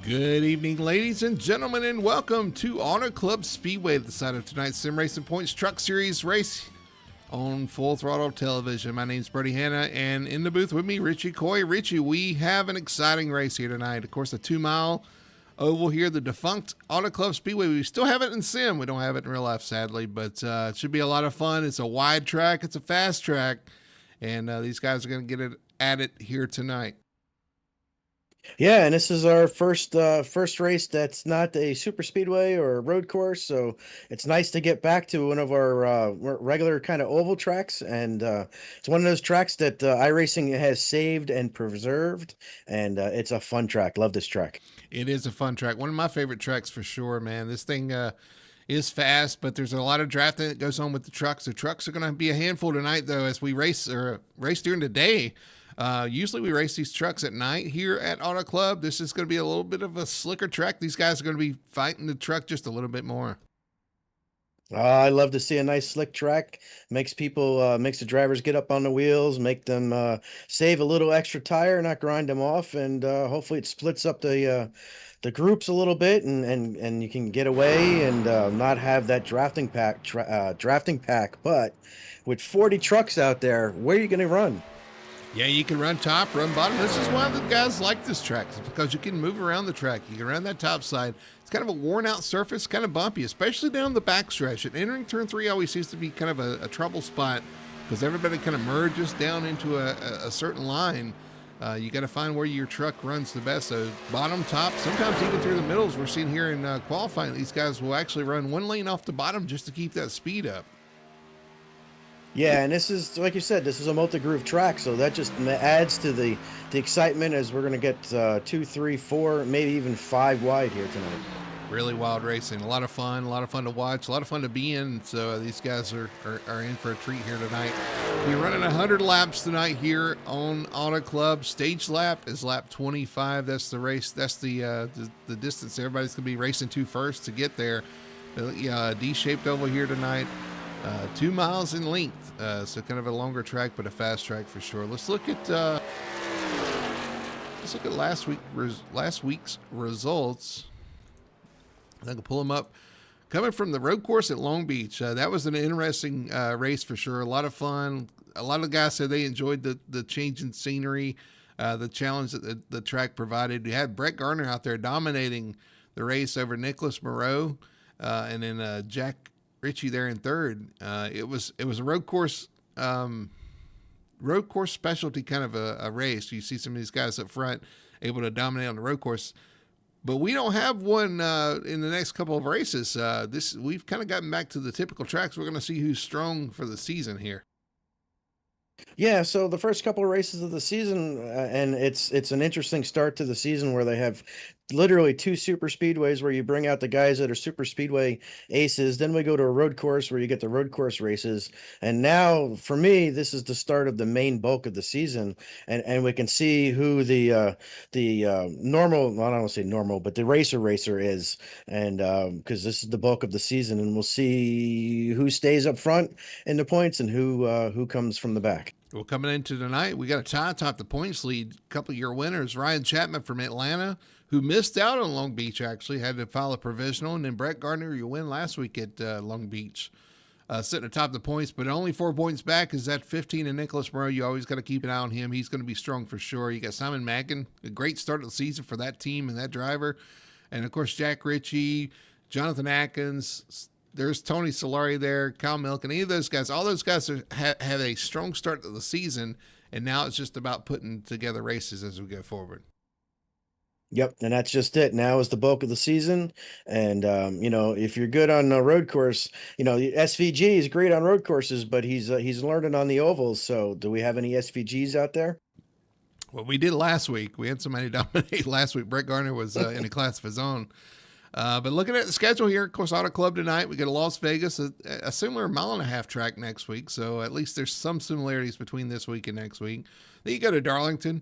Good evening, ladies and gentlemen, and welcome to Honor Club Speedway, the side of tonight's Sim Racing Points Truck Series race on Full Throttle Television. My name's Brody Hanna, and in the booth with me, Richie Coy. Richie, we have an exciting race here tonight. Of course, a 2-mile oval here, the defunct Honor Club Speedway. We still have it in Sim. We don't have it in real life, sadly, but it should be a lot of fun. It's a wide track. It's a fast track, and these guys are going to get it at it here tonight. Yeah, and this is our first race that's not a super speedway or a road course, so it's nice to get back to one of our regular kind of oval tracks, and it's one of those tracks that iRacing has saved and preserved, and it's a fun track. Love this track. It is a fun track. One of my favorite tracks for sure, man. This thing is fast, but there's a lot of drafting that goes on with the trucks. The trucks are going to be a handful tonight, though, as we race during the day. Usually we race these trucks at night here at Auto Club. This is going to be a little bit of a slicker track. These guys are going to be fighting the truck just a little bit more. I love to see a nice slick track. Makes the drivers get up on the wheels, make them save a little extra tire, not grind them off, and hopefully it splits up the groups a little bit, and you can get away and not have that drafting pack. But with 40 trucks out there, where are you going to run? Yeah, you can run top, run bottom. This is why the guys like this track. It's because you can move around the track. You can run that top side. It's kind of a worn-out surface, kind of bumpy, especially down the backstretch. And entering turn 3 always seems to be kind of a trouble spot because everybody kind of merges down into a certain line. You got to find where your truck runs the best. So bottom, top, sometimes even through the middles. We're seeing here in qualifying, these guys will actually run one lane off the bottom just to keep that speed up. Yeah, and this is, like you said, this is a multi-groove track, so that just adds to the excitement as we're going to get 2, 3, 4, maybe even 5 wide here tonight. Really wild racing. A lot of fun to watch, a lot of fun to be in. So these guys are in for a treat here tonight. We're running 100 laps tonight here on Auto Club. Stage lap is lap 25. That's the race. That's the distance everybody's going to be racing to first to get there. D-shaped oval here tonight. 2 miles in length, so kind of a longer track, but a fast track for sure. Let's look at last week's results. I can pull them up. Coming from the road course at Long Beach, that was an interesting race for sure. A lot of fun. A lot of guys said they enjoyed the change in scenery, the challenge that the track provided. You had Brett Gardner out there dominating the race over Nicholas Moreau, and then Jack Ritchie there in third. It was a road course specialty kind of a race. You see some of these guys up front able to dominate on the road course, but we don't have one in the next couple of races. We've kind of gotten back to the typical tracks. We're going to see who's strong for the season here. Yeah, so the first couple of races of the season, and it's an interesting start to the season where they have literally 2 super speedways where you bring out the guys that are super speedway aces. Then we go to a road course where you get the road course races. And now, for me, this is the start of the main bulk of the season, and we can see who the normal, well, I don't want to say normal, but the racer is, and because this is the bulk of the season, and we'll see who stays up front in the points and who comes from the back. Well, coming into tonight, we got a tie atop the points lead. A couple of year winners, Ryan Chapman from Atlanta, who missed out on Long Beach, actually, had to file a provisional. And then Brett Gardner, you win last week at Long Beach, sitting atop the points, but only 4 points back is that 15 and Nicholas Moreau. You always got to keep an eye on him. He's going to be strong for sure. You got Simon Mackin, a great start of the season for that team and that driver. And, of course, Jack Ritchie, Jonathan Atkins. There's Tony Solari there, Kyle Milk, and any of those guys. All those guys have a strong start to the season, and now it's just about putting together races as we go forward. Yep, and that's just it. Now is the bulk of the season, and if you're good on a road course, SVG is great on road courses, but he's learning on the ovals. So, do we have any SVGs out there? Well, we did last week. We had somebody dominate last week. Brett Gardner was in a class of his own. But looking at the schedule here, of course, Auto Club tonight, we got a Las Vegas, a similar 1.5-mile track next week. So at least there's some similarities between this week and next week. Then you go to Darlington.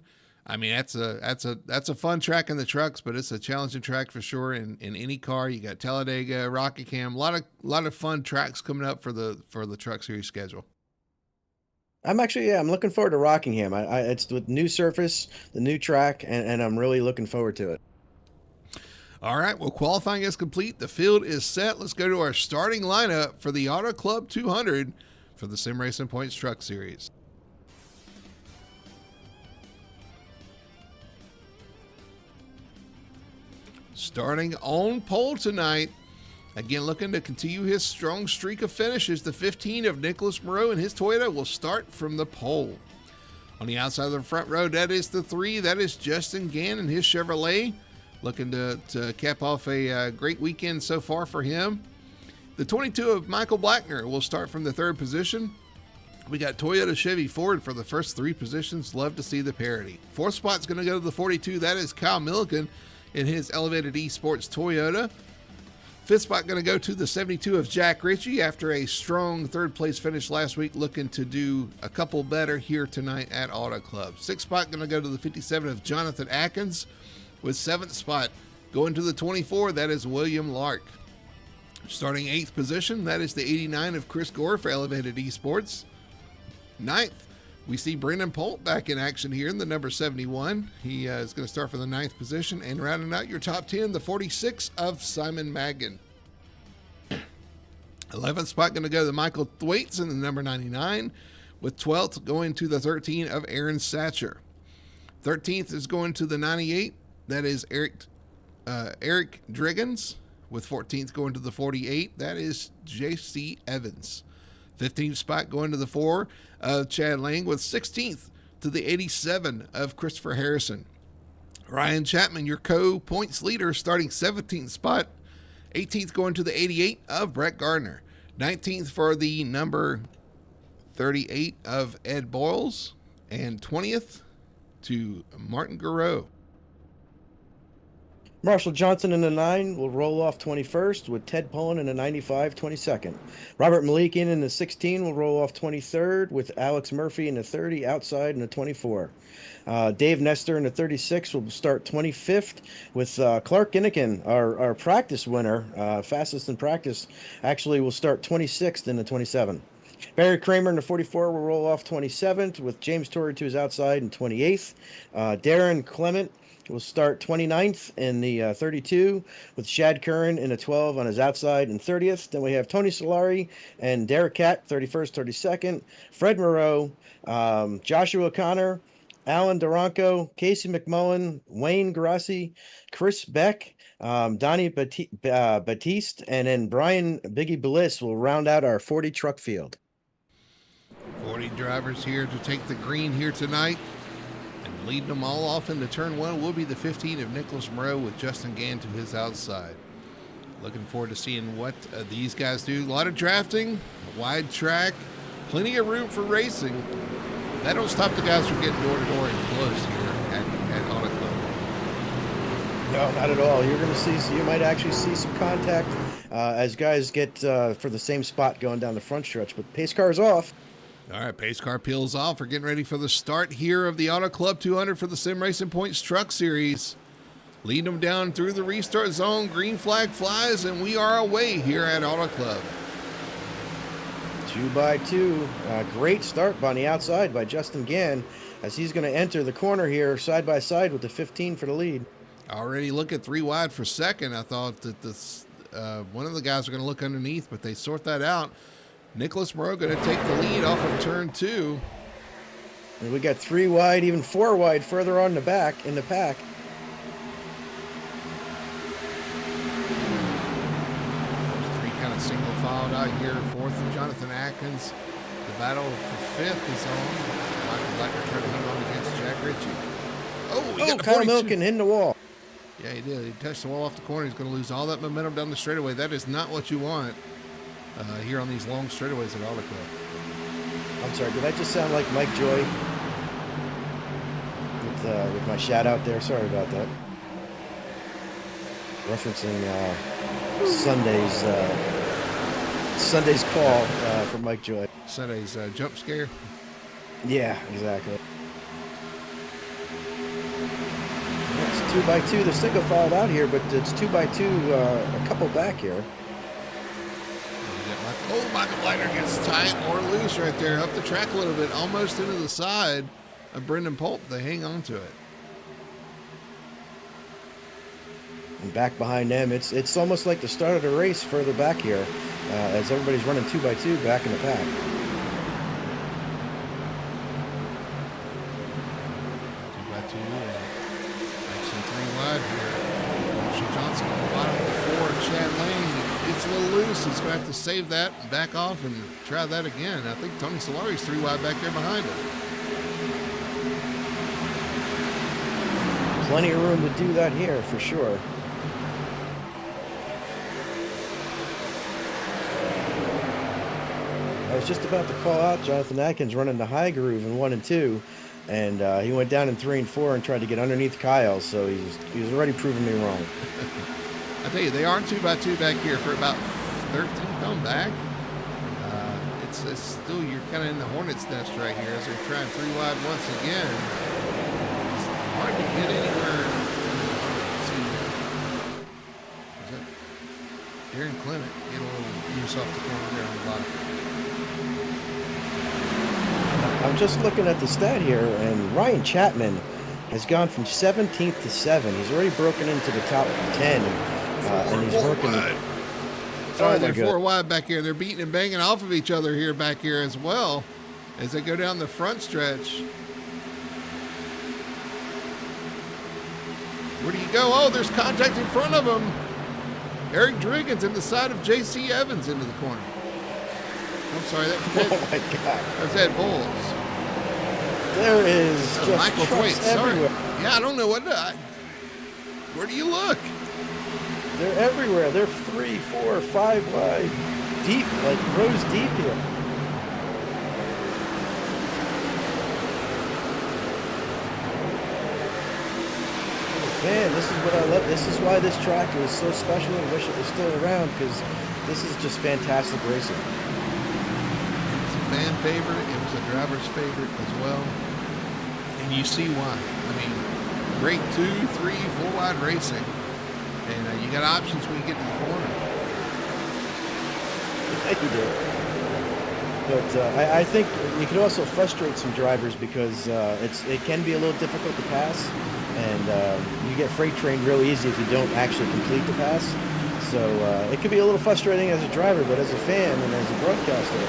I mean, that's a fun track in the trucks, but it's a challenging track for sure in any car. You got Talladega, Rockingham, a lot of fun tracks coming up for the Truck Series schedule. I'm looking forward to Rockingham. It's the new surface, the new track, and I'm really looking forward to it. All right, well, qualifying is complete. The field is set. Let's go to our starting lineup for the Auto Club 200 for the Sim Racing Points Truck Series. Starting on pole tonight, again looking to continue his strong streak of finishes, the 15 of Nicholas Moreau and his Toyota will start from the pole. On the outside of the front row, that is the 3. That is Justin Gann and his Chevrolet. Looking to cap off a great weekend so far for him. The 22 of Michael Blackner will start from the 3rd position. We got Toyota, Chevy, Ford for the first 3 positions. Love to see the parity. 4th spot's going to go to the 42. That is Kyle Milliken in his Elevated Esports Toyota. 5th spot going to go to the 72 of Jack Ritchie after a strong 3rd place finish last week, looking to do a couple better here tonight at Auto Club. 6th spot going to go to the 57 of Jonathan Atkins, with 7th spot going to the 24. That is William Lark. Starting 8th position, that is the 89 of Chris Gore for Elevated Esports. 9th, we see Brendan Polt back in action here in the number 71. He is going to start for the 9th position. And rounding out your top 10, the 46 of Simon Maggan. 11th spot going to go to Michael Thwaites in the number 99, with 12th going to the 13 of Aaron Satcher. 13th is going to the 98. That is Eric Driggins, with 14th going to the 48. That is J.C. Evans. 15th spot going to the 4 of Chad Lang, with 16th to the 87 of Christopher Harrison. Ryan Chapman, your co-points leader, starting 17th spot. 18th going to the 88 of Brett Gardner. 19th for the number 38 of Ed Boyles. And 20th to Martin Garreau. Marshall Johnson in the 9 will roll off 21st, with Ted Pullen in the 95, 22nd. Robert Malikian in the 16 will roll off 23rd, with Alex Murphy in the 30 outside in the 24. Dave Nestor in the 36 will start 25th, with Clark Ginnikin, our practice winner, fastest in practice, actually will start 26th in the 27. Barry Kramer in the 44 will roll off 27th, with James Torrey to his outside in 28th. Darren Clement will start 29th in the 32, with Shad Curran in the 12 on his outside in 30th. Then we have Tony Solari and Derek Catt, 31st, 32nd. Fred Moreau, Joshua Connor, Alan Duranco, Casey McMullen, Wayne Grassi, Chris Beck, Donnie Batiste, and then Brian Biggie Bliss will round out our 40 truck field. 40 drivers here to take the green here tonight. And leading them all off into turn 1 will be the 15 of Nicholas Moreau, with Justin Gann to his outside. Looking forward to seeing what these guys do. A lot of drafting, a wide track, plenty of room for racing. That don't stop the guys from getting door to door and close here at Auto Club. No, not at all. You're going to see, you might actually see some contact as guys get for the same spot going down the front stretch, but pace car's off. All right, pace car peels off. We're getting ready for the start here of the Auto Club 200 for the Sim Racing Points Truck Series. Leading them down through the restart zone. Green flag flies, and we are away here at Auto Club. 2 by 2. Great start on the outside by Justin Gann, as he's going to enter the corner here side by side with the 15 for the lead. Already looking 3 wide for second. I thought that this one of the guys are going to look underneath, but they sort that out. Nicholas Moreau going to take the lead off of turn 2. And we got 3 wide, even 4 wide further on the back in the pack. 3 kind of single filed out here. 4th, Jonathan Atkins. The battle for 5th is on. Michael Blacker trying to hang on against Jack Ritchie. Oh, he got Kyle Milken in the wall. Yeah, he did. He touched the wall off the corner. He's going to lose all that momentum down the straightaway. That is not what you want here on these long straightaways at Auto Club. I'm sorry, did I just sound like Mike Joy with my shout out there? Sorry about that. Referencing Sunday's call from Mike Joy. Sunday's jump scare. Yeah, exactly. It's 2 by 2. The single filed out here, but it's 2 by 2, a couple back here. Oh, Michael Blackner gets tight or loose right there, up the track a little bit, almost into the side of Brendan Polt. They hang on to it. And back behind them, it's almost like the start of the race further back here, as everybody's running 2x2 back in the pack. 2x2 and actually 3 wide here. Marshall Johnson on the bottom of the 4. Chad Lane gets a little loose. He's going to have to save that and back off and try that again. I think Tony Solari's 3 wide back there behind him. Plenty of room to do that here for sure. I was just about to call out Jonathan Atkins running the high groove in 1 and 2, and he went down in 3 and 4 and tried to get underneath Kyle, so he was already proving me wrong. I tell you, they are 2x2 back here for about 13 come back. It's still, you're kind of in the hornet's nest right here as they're trying 3 wide once again. It's hard to get anywhere. Let's see. Is that Darren Clement get a little loose off the corner there on the bottom? I'm just looking at the stat here, and Ryan Chapman has gone from 17th to 7. He's already broken into the top 10, and he's working. Sorry, they're 4 wide back here. They're beating and banging off of each other here back here as well as they go down the front stretch. Where do you go? Oh, there's contact in front of them. Eric Driggins in the side of J.C. Evans into the corner. I'm sorry, that was Oh my God! That's Ed Bowles. There is just Michael trucks Thwaites, sorry. everywhere. Yeah, I don't know what. Where do you look? They're everywhere. They're 3, 4, 5 wide, deep, like rows deep here. Man, this is what I love. This is why this track is so special. I wish it was still around because this is just fantastic racing. It was a fan favorite. It was a driver's favorite as well. And you see why. I mean, great 2, 3, 4 wide racing. And you got options when you get to the corner. You do. But I think you can also frustrate some drivers because it can be a little difficult to pass. And you get freight trained real easy if you don't actually complete the pass. So it can be a little frustrating as a driver, but as a fan and as a broadcaster,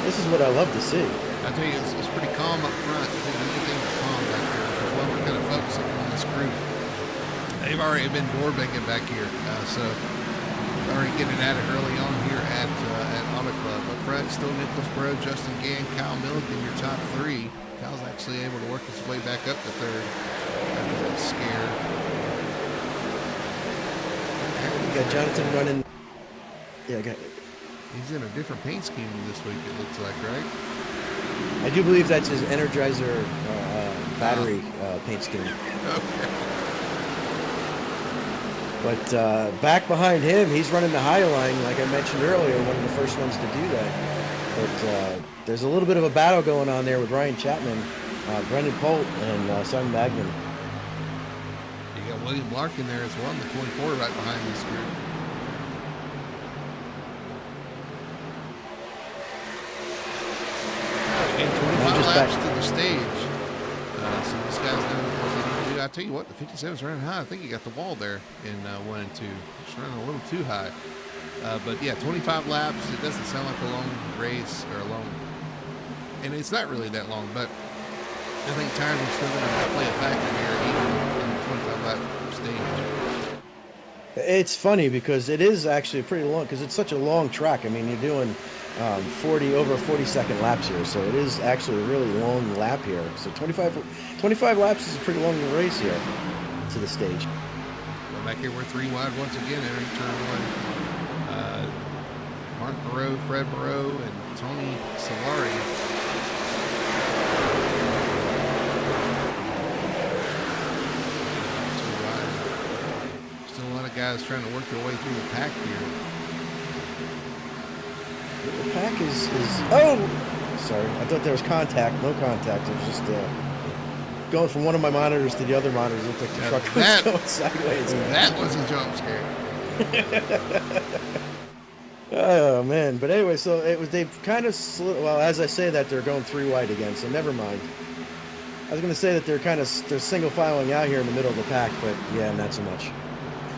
this is what I love to see. I tell you, it's pretty calm up front. I think anything but calm back here, which is why we're kind of focusing on this group. They've already been door banging back here, so already getting at it early on here at Auto Club. Up front, still Nicholas Bro, Justin Gann, Kyle Milliken, your top 3. Kyle's actually able to work his way back up to 3rd after that scare. You got Jonathan running. Yeah, He's in a different paint scheme this week, it looks like, right? I do believe that's his Energizer battery paint scheme. Okay. But back behind him, he's running the high line, like I mentioned earlier, one of the first ones to do that. But there's a little bit of a battle going on there with Ryan Chapman, Brendan Polt, and Simon Magnan. You got William Larkin there as well, in the 24 right behind this group. And 25 laps to the stage. So this guy's doing what they need to do. I tell you what, the 57's running high. I think he got the wall there in 1 and 2. It's running a little too high. But yeah, 25 laps. It doesn't sound like a long race or a long, and it's not really that long. But I think tires are still going to play a factor here, even in the 25 lap stage. It's funny because it is actually pretty long because it's such a long track. I mean, you're doing over 40-second laps here, so it is actually a really long lap here. So 25 laps is a pretty long race here to the stage. Well, back here we're 3 wide once again entering turn 1. Mark Moreau, Fred Moreau, and Tony Solari. Still a lot of guys trying to work their way through the pack here. The pack is oh, sorry. I thought there was contact. No contact. It was just going from one of my monitors to the other monitor. It looked like the truck was going sideways. That was a jump scare. Oh man! But anyway, so they've kind of well, as I say that, they're going 3 wide again. So never mind. I was going to say that they're single filing out here in the middle of the pack, but yeah, not so much.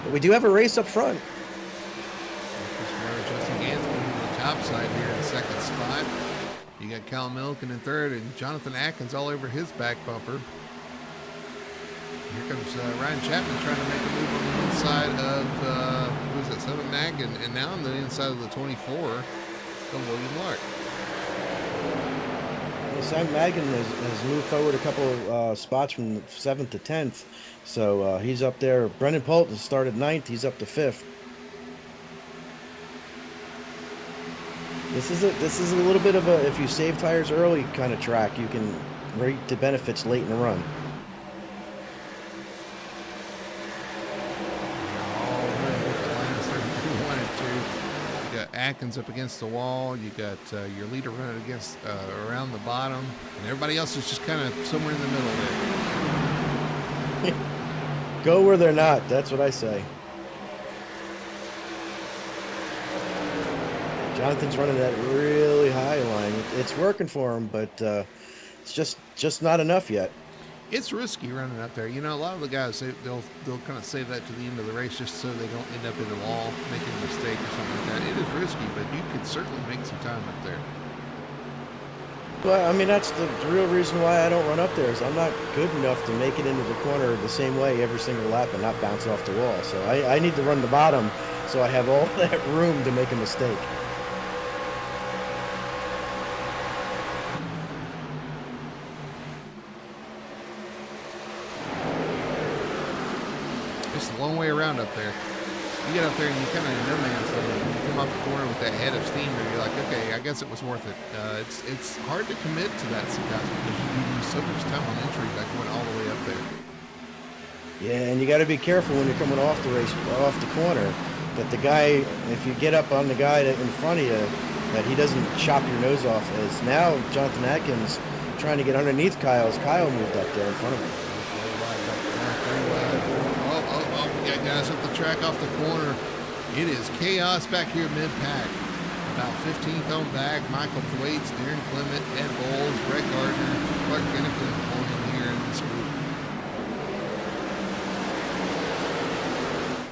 But we do have a race up front. Justin Gansman on the top side here in second spot. You got Cal Milliken in third, and Jonathan Atkins all over his back bumper. Here comes Ryan Chapman trying to make a move on the inside of, who's that, 7 Mag, and now on the inside of the 24 of William Lark. Well, Sam Magan has moved forward a couple spots from 7th to 10th, so he's up there. Brendan Polt has started 9th, he's up to 5th. This is a little bit of a, if you save tires early kind of track, you can reap the benefits late in the run. Atkins up against the wall. You got your leader running against around the bottom, and everybody else is just kind of somewhere in the middle there. Go where they're not. That's what I say. Jonathan's running that really high line. It's working for him, but it's just not enough yet. It's risky running up there. You know, a lot of the guys, they'll kind of save that to the end of the race just so they don't end up in the wall making a mistake or something like that. It is risky, but you could certainly make some time up there. Well, I mean, that's the real reason why I don't run up there is I'm not good enough to make it into the corner the same way every single lap and not bounce off the wall. So I need to run the bottom so I have all that room to make a mistake. It's a long way around up there. You get up there and you kind of in no man's land. You come up the corner with that head of steam, and you're like, okay, I guess it was worth it. It's hard to commit to that sometimes because you lose so much time on entry by going all the way up there. Yeah, and you got to be careful when you're coming off the corner, that the guy, if you get up on the guy in front of you, that he doesn't chop your nose off. As now Jonathan Atkins trying to get underneath Kyle as Kyle moved up there in front of him. Guys up the track off the corner. It is chaos back here mid-pack. About 15th on back. Michael Thwaites, Darren Clement, Ed Bowles, Brett Gardner, Clark Ginnington holding here in this group.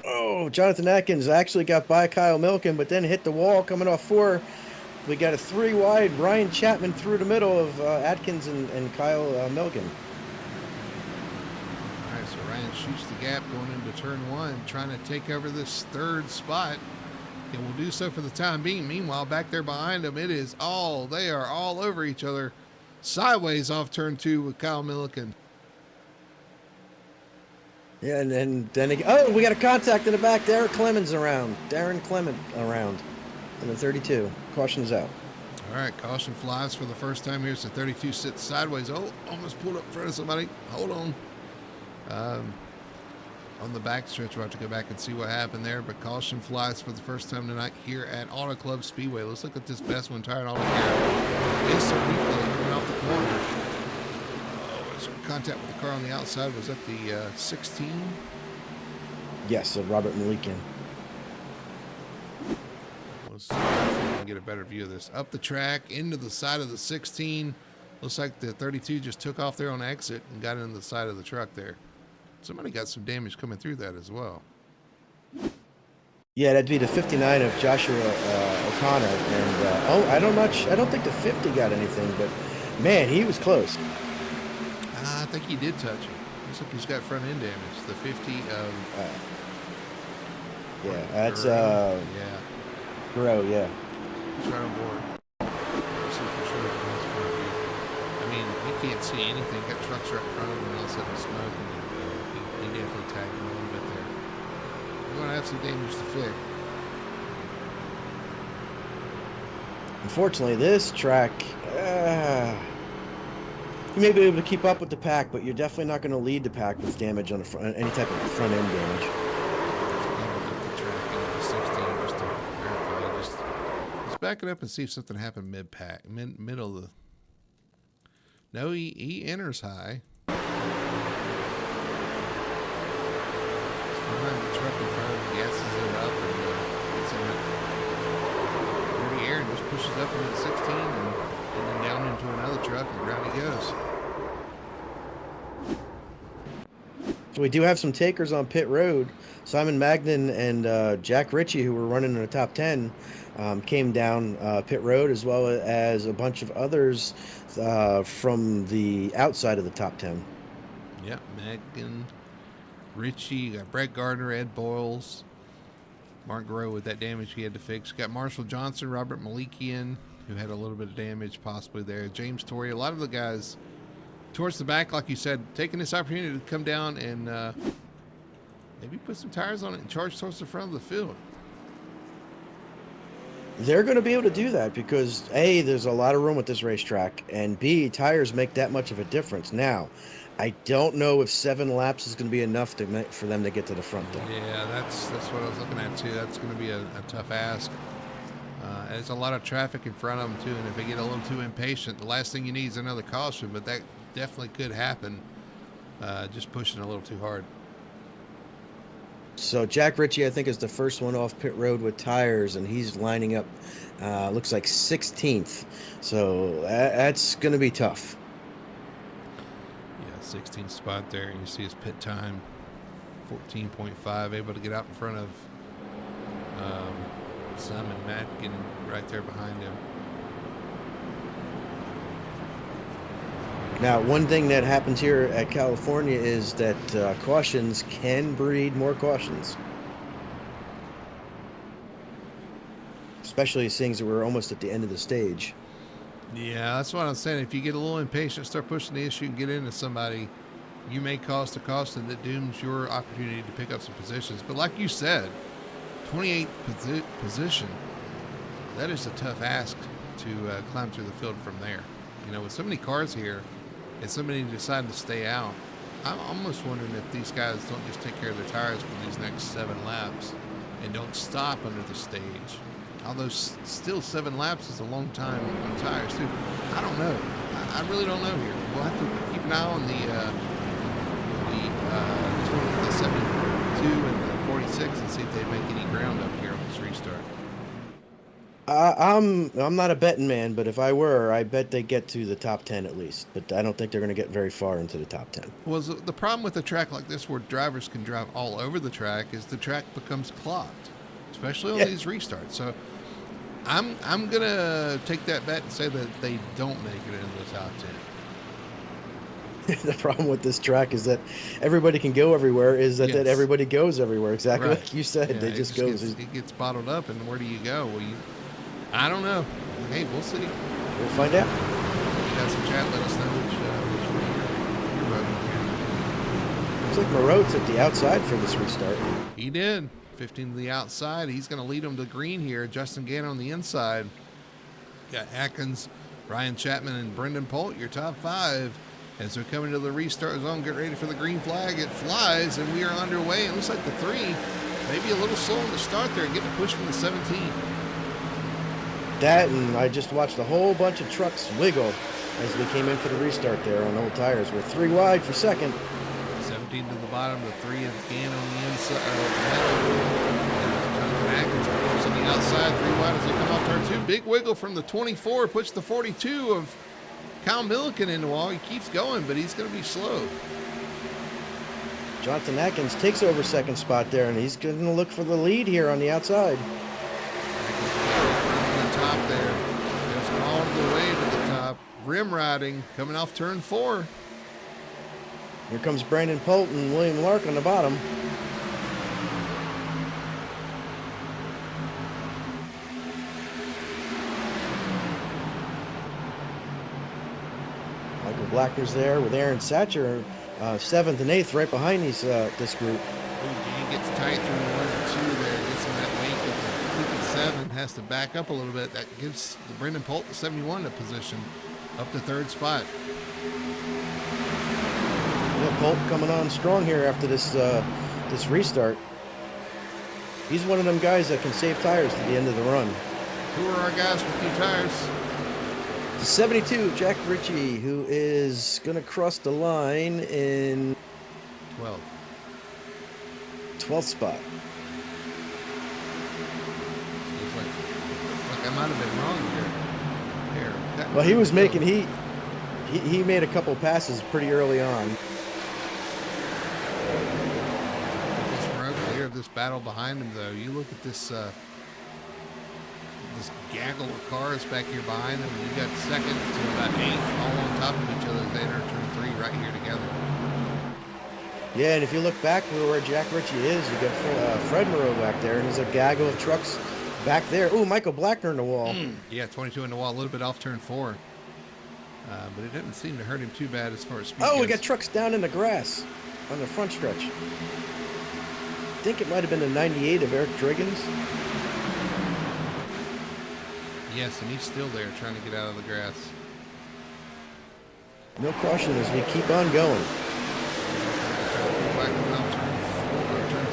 Oh, Jonathan Atkins actually got by Kyle Milliken, but then hit the wall coming off 4. We got a 3 wide. Ryan Chapman through the middle of Atkins and Kyle Milliken. So Ryan shoots the gap going into turn 1, trying to take over this 3rd spot. It will do so for the time being. Meanwhile, back there behind them, they are all over each other. Sideways off turn 2 with Kyle Milliken. Yeah, and then we got a contact in the back. Darren Clement around in the 32. Caution is out. All right, caution flies for the first time here. So 32 sits sideways. Oh, almost pulled up in front of somebody. Hold on. On the back stretch, we'll have to go back and see what happened there, but caution flies for the first time tonight here at Auto Club Speedway. Let's look at this best one tire all here. It's a replay coming off the corner. Oh, it's contact with the car on the outside. Was that the 16? Yes, of Robert Malikian. Let's see if we can get a better view of this. Up the track, into the side of the 16. Looks like the 32 just took off there on exit and got into the side of the truck there. Somebody got some damage coming through that as well. Yeah, that'd be the 59 of Joshua O'Connor. And I don't think the 50 got anything, but man, he was close. I think he did touch it. Looks like he's got front end damage. The 50 of. Yeah, that's Gro, yeah. He's right on board. Let's see for sure from his point of view. I mean, he can't see anything. Got trucks right in front of him and all of a sudden smoke. He definitely tagged him a little bit there. We're going to have some damage to fix. Unfortunately, this track, you may be able to keep up with the pack, but you're definitely not going to lead the pack with damage on the front, any type of front end damage. Let's back it up and see if something happened mid-pack, middle of the. No, he enters high. Behind the truck in front of him, gasses it up and gets in the air and just pushes up into the 16 and then down into another truck and around he goes. So we do have some takers on pit road. Simon Magnan and Jack Ritchie, who were running in the top 10, came down pit road, as well as a bunch of others from the outside of the top 10. Yep, Megan, Richie, you got Brett Gardner, Ed Boyles, Mark Groh with that damage he had to fix. You got Marshall Johnson, Robert Malikian, who had a little bit of damage possibly there. James Torrey, a lot of the guys towards the back, like you said, taking this opportunity to come down and maybe put some tires on it and charge towards the front of the field. They're going to be able to do that because A, there's a lot of room at this racetrack, and B, tires make that much of a difference. Now, I don't know if 7 laps is going to be enough for them to get to the front though. Yeah, that's what I was looking at too. That's going to be a tough ask. There's a lot of traffic in front of them too, and if they get a little too impatient, the last thing you need is another caution, but that definitely could happen, just pushing a little too hard. So Jack Ritchie, I think, is the first one off pit road with tires, and he's lining up, looks like 16th. So that's going to be tough. Yeah, 16th spot there. You see his pit time, 14.5, able to get out in front of Simon Matkin right there behind him. Now, one thing that happens here at California is that cautions can breed more cautions. Especially seeing that we're almost at the end of the stage. Yeah, that's what I'm saying. If you get a little impatient, start pushing the issue and get into somebody, you may cost a caution that dooms your opportunity to pick up some positions. But like you said, 28th position, that is a tough ask to climb through the field from there. You know, with so many cars here, and somebody decided to stay out, I'm almost wondering if these guys don't just take care of their tires for these next 7 laps and don't stop under the stage. Although still 7 laps is a long time on tires too. I don't know. I really don't know here. We'll have to keep an eye on the 72 and the 46 and see if they make any ground up here on this restart. I'm not a betting man, but if I were, I bet they get to the top 10 at least. But I don't think they're going to get very far into the top 10. Well, the problem with a track like this where drivers can drive all over the track is the track becomes clogged, especially on these restarts. So I'm going to take that bet and say that they don't make it into the top 10. The problem with this track is that everybody can go everywhere, that everybody goes everywhere. Exactly Right. like you said. Yeah, they just go. It gets bottled up, and where do you go? Well, I don't know. Hey, we'll see. We'll find out. You got some chat. Let us know which way you're voting here. Looks like Moreau's at the outside for this restart. He did. 15 to the outside. He's going to lead them to green here. Justin Gannon on the inside. Got Atkins, Ryan Chapman, and Brendan Polt, your top 5. As we're coming to the restart zone, get ready for the green flag. It flies, and we are underway. It looks like the 3 maybe a little slow in the start there, getting a push from the 17. That, and I just watched a whole bunch of trucks wiggle as we came in for the restart there on old tires. We're 3 wide for second. 17 to the bottom, the 3 is Gannon on the inside. Jonathan Atkins comes on the outside, 3 wide as they come off turn 2. Big wiggle from the 24, puts the 42 of Kyle Milliken in the wall. He keeps going, but he's going to be slow. Jonathan Atkins takes over second spot there, and he's going to look for the lead here on the outside. On the top there, just all the way to the top. Rim riding, coming off turn 4. Here comes Brandon Polt and William Lark on the bottom. Michael Blackner's there with Aaron Satcher, 7th and 8th, right behind this group. He gets tight through 1 and 2 there, gets him that wake at the 57, has to back up a little bit. That gives the Brendan Polt the 71 position, up to 3rd spot. Yeah, Polt coming on strong here after this restart. He's one of them guys that can save tires to the end of the run. Who are our guys with new tires? The 72, Jack Ritchie, who is going to cross the line in 12th spot. Looks like I might have been wrong here. Well, he was making he made a couple passes pretty early on. this battle behind him, though. You look at this this gaggle of cars back here behind him. You got second to about eighth, all on top of each other. They enter turn 3 right here together. Yeah, and if you look back where Jack Ritchie is, you got Fred Moreau back there, and there's a gaggle of trucks back there. Ooh, Michael Blackner in the wall. Yeah, 22 in the wall, a little bit off turn 4. But it didn't seem to hurt him too bad as far as speed goes. We got trucks down in the grass on the front stretch. I think it might have been the 98 of Eric Driggins. Yes, and he's still there trying to get out of the grass. No caution as we keep on going. Back around turn 2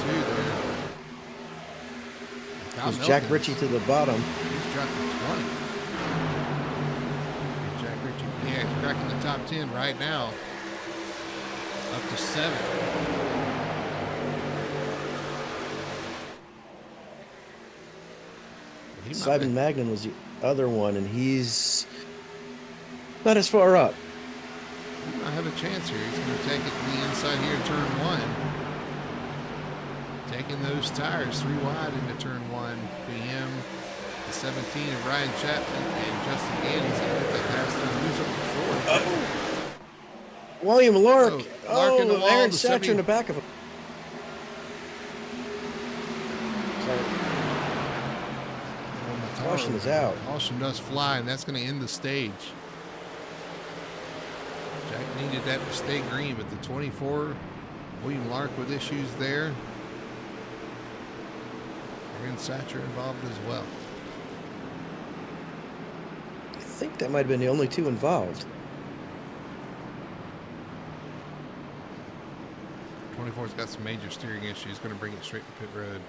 there. There's Jack Ritchie to the bottom. He's dropped to 20. Jack Ritchie, yeah, he's cracking the top 10 right now. Up to 7. Simon Magnan was the other one, and he's not as far up. I have a chance here. He's going to take it to the inside here in turn 1. Taking those tires 3 wide into turn 1. BM, the 17 of Ryan Chapman, and Justin Gannon's going to get that pass down. Who's up before? William Lark. Lark in the wall. Aaron Satcher in the back of him. Sorry. Caution is out. Caution does fly, and that's going to end the stage. Jack needed that to stay green, but the 24, William Lark with issues there. Aaron Satcher involved as well. I think that might have been the only 2 involved. 24's got some major steering issues. Going to bring it straight to pit road.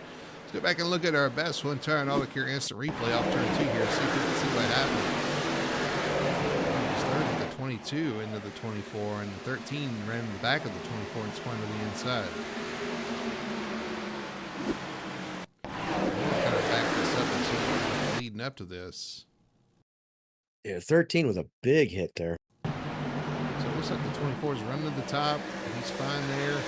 Let's go back and look at our best one tire and AutoCare instant replay off turn 2 here. See if we can see what happened. Started at the 22 into the 24, and the 13 ran in the back of the 24 and spun to the inside. We'll kind of back this up and see what's leading up to this. Yeah, 13 was a big hit there. So it looks like the 24 is running to the top. He's fine there.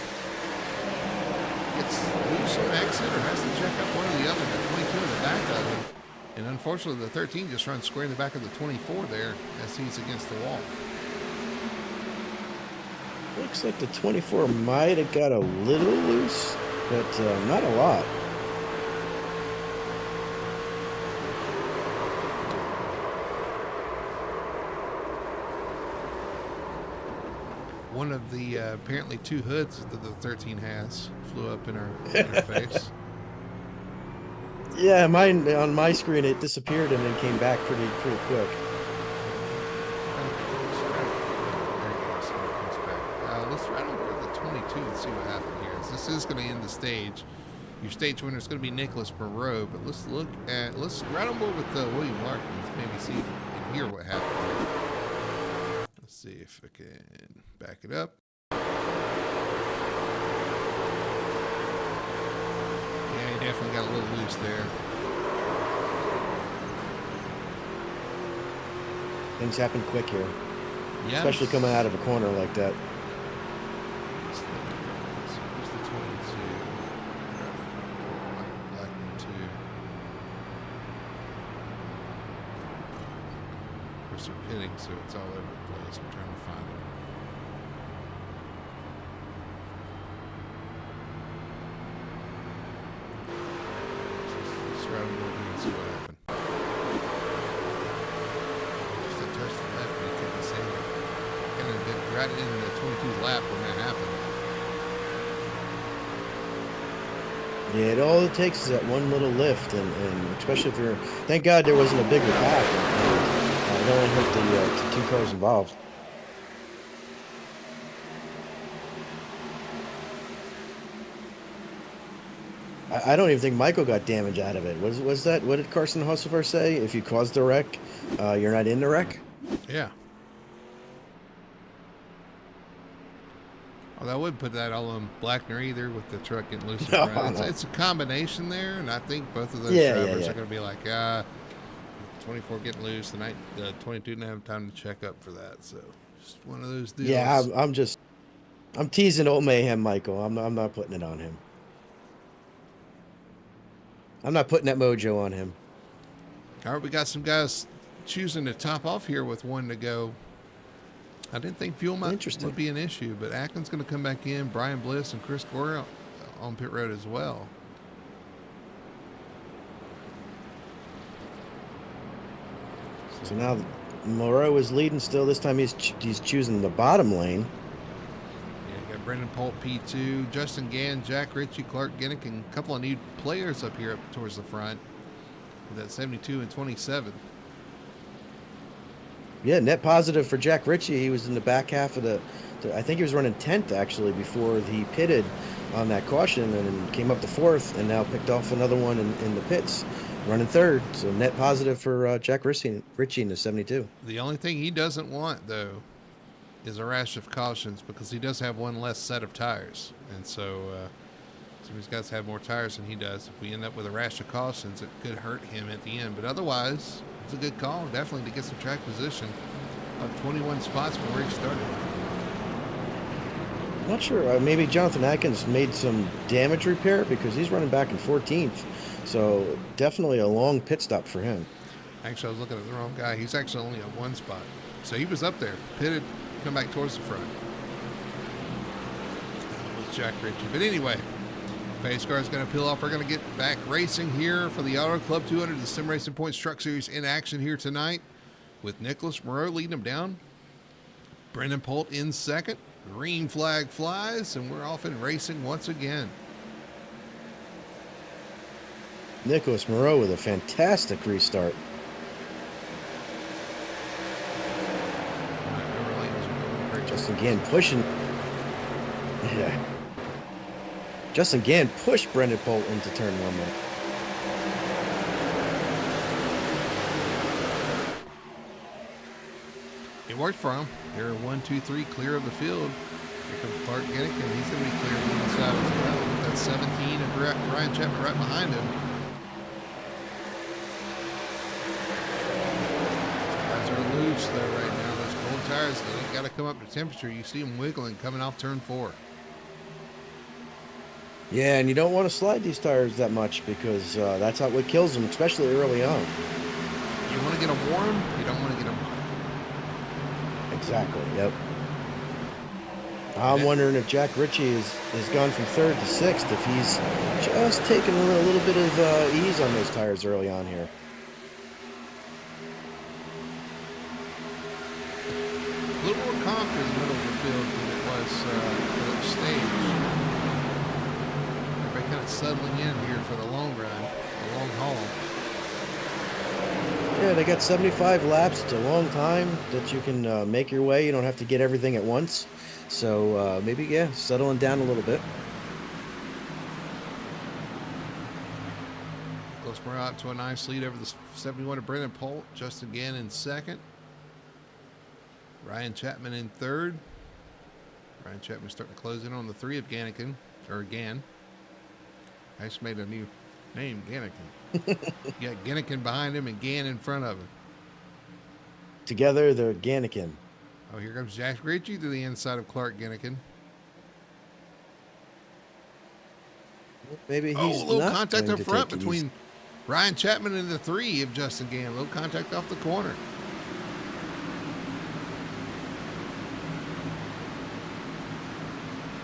Gets loose on exit or has to check up one or the other. The 22 in the back of him. And unfortunately, the 13 just runs square in the back of the 24 there as he's against the wall. Looks like the 24 might have got a little loose, but not a lot. One of the apparently 2 hoods that the 13 has flew up in her face. Yeah, mine on my screen it disappeared and then came back pretty quick. There it goes. It comes back. Let's run over the 22 and see what happened here. This is going to end the stage. Your stage winner is going to be Nicholas Moreau, but let's run on board with William Larkin. Let's maybe see and hear what happened here. Let's see if I can back it up. Yeah, he definitely got a little loose there. Things happen quick here. Yeah. Especially coming out of a corner like that. Where's the 22? Black one too. Of course, they're pitting, so it's all over the place. I'm trying to find it. Let's run over and see what happened. Just a touch to the left, but he couldn't see it. Kind of did right in the 22's lap when that happened. Yeah, all it takes is that one little lift, and especially if you're. Thank God there wasn't a bigger pack. It only hurt the 2 cars involved. I don't even think Michael got damage out of it. Was that? What did Carson Hustleford say? If you caused the wreck, you're not in the wreck. Yeah. Well, I wouldn't put that all on Blackner either with the truck getting loose. No, it's a combination there, and I think both of those drivers are going to be like, 24 getting loose, and the 22 didn't have time to check up for that. So just one of those deals. Yeah, I'm teasing old Mayhem Michael. I'm not putting it on him. I'm not putting that mojo on him. All right, we got some guys choosing to top off here with one to go. I didn't think fuel would be an issue, but Atkins going to come back in. Brian Bliss and Chris Gore on pit road as well. So now Moreau is leading still. This time he's choosing the bottom lane. Yeah, you got Brendan Polt P2, Justin Gann, Jack Ritchie, Clark Ginnick, and a couple of new players up here up towards the front with that 72 and 27. Yeah, net positive for Jack Ritchie. He was in the back half of I think he was running 10th actually before he pitted on that caution, and then came up to 4th, and now picked off another one in the pits, running 3rd. So net positive for Jack Ritchie in the 72. The only thing he doesn't want, though, is a rash of cautions, because he does have one less set of tires. And so some of these guys have more tires than he does. If we end up with a rash of cautions, it could hurt him at the end. But otherwise, it's a good call, definitely, to get some track position. Up 21 spots from where he started. I'm not sure. Maybe Jonathan Atkins made some damage repair, because he's running back in 14th. So definitely a long pit stop for him. Actually, I was looking at the wrong guy. He's actually only at one spot. So he was up there, pitted, come back towards the front. With Jack Ritchie. But anyway, pace car is going to peel off. We're going to get back racing here for the Auto Club 200, the Sim Racing Points Truck Series in action here tonight, with Nicholas Moreau leading them down. Brendan Polt in second. Green flag flies, and we're off in racing once again. Nicholas Moreau with a fantastic restart. Justin Gann pushing. Yeah. Justin Gann pushed Brendan Polt into turn 1 there. It worked for him. They're 1, 2, 3 clear of the field. Here comes Clark Ginnick, and he's going to be clear from the inside as well. With that 17 of Ryan Chapman right behind him. Guys are loose though right now. Those cold tires, they got to come up to temperature. You see them wiggling coming off turn 4. Yeah, and you don't want to slide these tires that much, because that's what kills them, especially early on. You want to get them warm. You don't want to get them hot. Exactly, yep. I'm wondering if Jack Ritchie has gone from 3rd to 6th, if he's just taking a little bit of ease on those tires early on here. A little more calm in the middle of the field than it was for the stage. Everybody kind of settling in here for the long run, the long haul. Yeah, they got 75 laps. It's a long time that you can make your way. You don't have to get everything at once. So maybe, yeah, settling down a little bit. Nicholas Moreau out to a nice lead over the 71 of Brendan Polt. Justin Gann in second. Ryan Chapman in third. Ryan Chapman starting to close in on the 3 of Gannigan, or Gann. I just made a new name, Gannigan. You got Gannigan behind him and Gann in front of him. Together, they're Gannigan. Oh, here comes Jack Ritchie to the inside of Clark Gannigan. Maybe he's a little not contact going up to front take between Ryan Chapman and the 3 of Justin Gann. A little contact off the corner.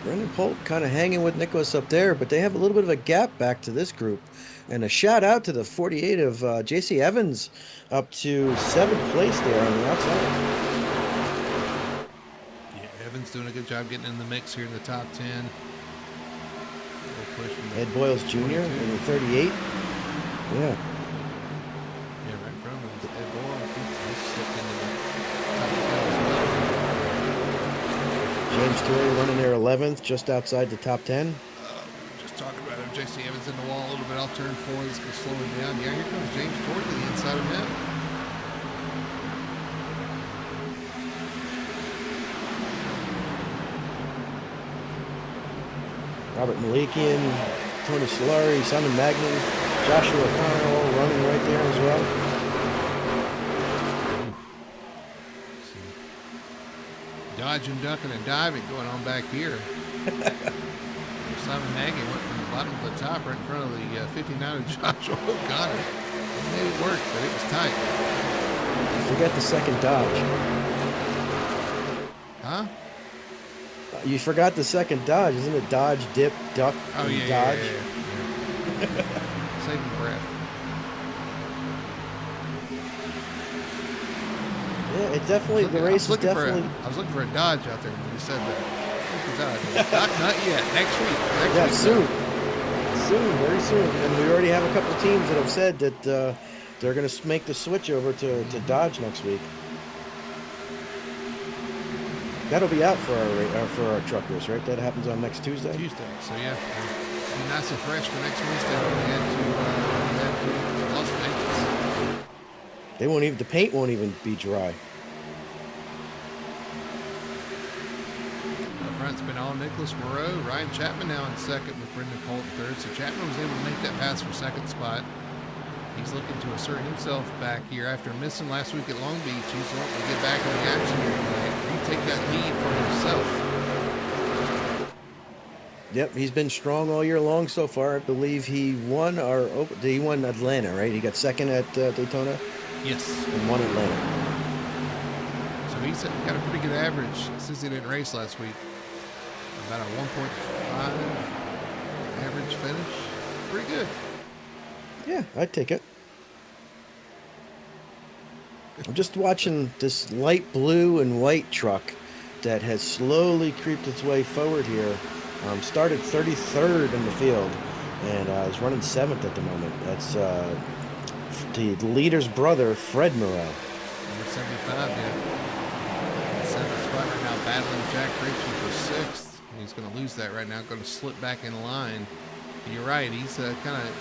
Brendan Polt kind of hanging with Nicholas up there, but they have a little bit of a gap back to this group. And a shout out to the 48 of J.C. Evans up to 7th place there on the outside. Yeah, Evans doing a good job getting in the mix here in the top 10. Ed Boyles Jr. in the 38. Yeah. Yeah, right in front of him. Ed Boyles. He's slipped into the top 10 as well. James Torrey running there 11th, just outside the top 10. Just talking about him. J.C. Evans in the wall a little bit off turn 4. This could slow him down. Yeah, here comes James Torrey to the inside of him. Robert Malikian, Tony Solari, Simon Magnan, Joshua O'Connor all running right there as well. Dodging, ducking, and diving going on back here. Simon Nagy went from the bottom to the top right in front of the 59 of Joshua O'Connor. It made it work, but it was tight. Forget the second dodge. Huh? You forgot the second dodge. Isn't it dodge, dip, duck, Oh, and yeah, dodge? yeah. Save your breath. Yeah, it definitely, the race is definitely... I was looking for a dodge out there when you said that. Not yet. Next week. Yeah, soon. Soon, very soon. And we already have a couple teams that have said that they're going to make the switch over to Dodge next week. That'll be out for our truck race, right? That happens on next Tuesday? Tuesday. So, yeah. It'll be nice and fresh for next Wednesday when we head to Las Vegas. They won't even, the paint won't even be dry. Front's been all Nicholas Moreau. Ryan Chapman now in second with Brendan Polt in third. So Chapman was able to make that pass for second spot. He's looking to assert himself back here after missing last week at Long Beach. He's wanting to get back in the action here tonight. Retake that lead for himself. Yep, he's been strong all year long so far. I believe he won Atlanta, right? He got second at Daytona? Yes. And won Atlanta. So he's got a pretty good average since he didn't race last week. About a 1.5 average finish. Pretty good. Yeah, I'd take it. I'm just watching this light blue and white truck that has slowly creeped its way forward here. Started 33rd in the field and is running 7th at the moment. That's the leader's brother, Fred Moreau. Number 75, yeah. 7th spot right now, battling Jack Ritchie for 6th. He's going to lose that right now. Going to slip back in line. You're right. He's kind of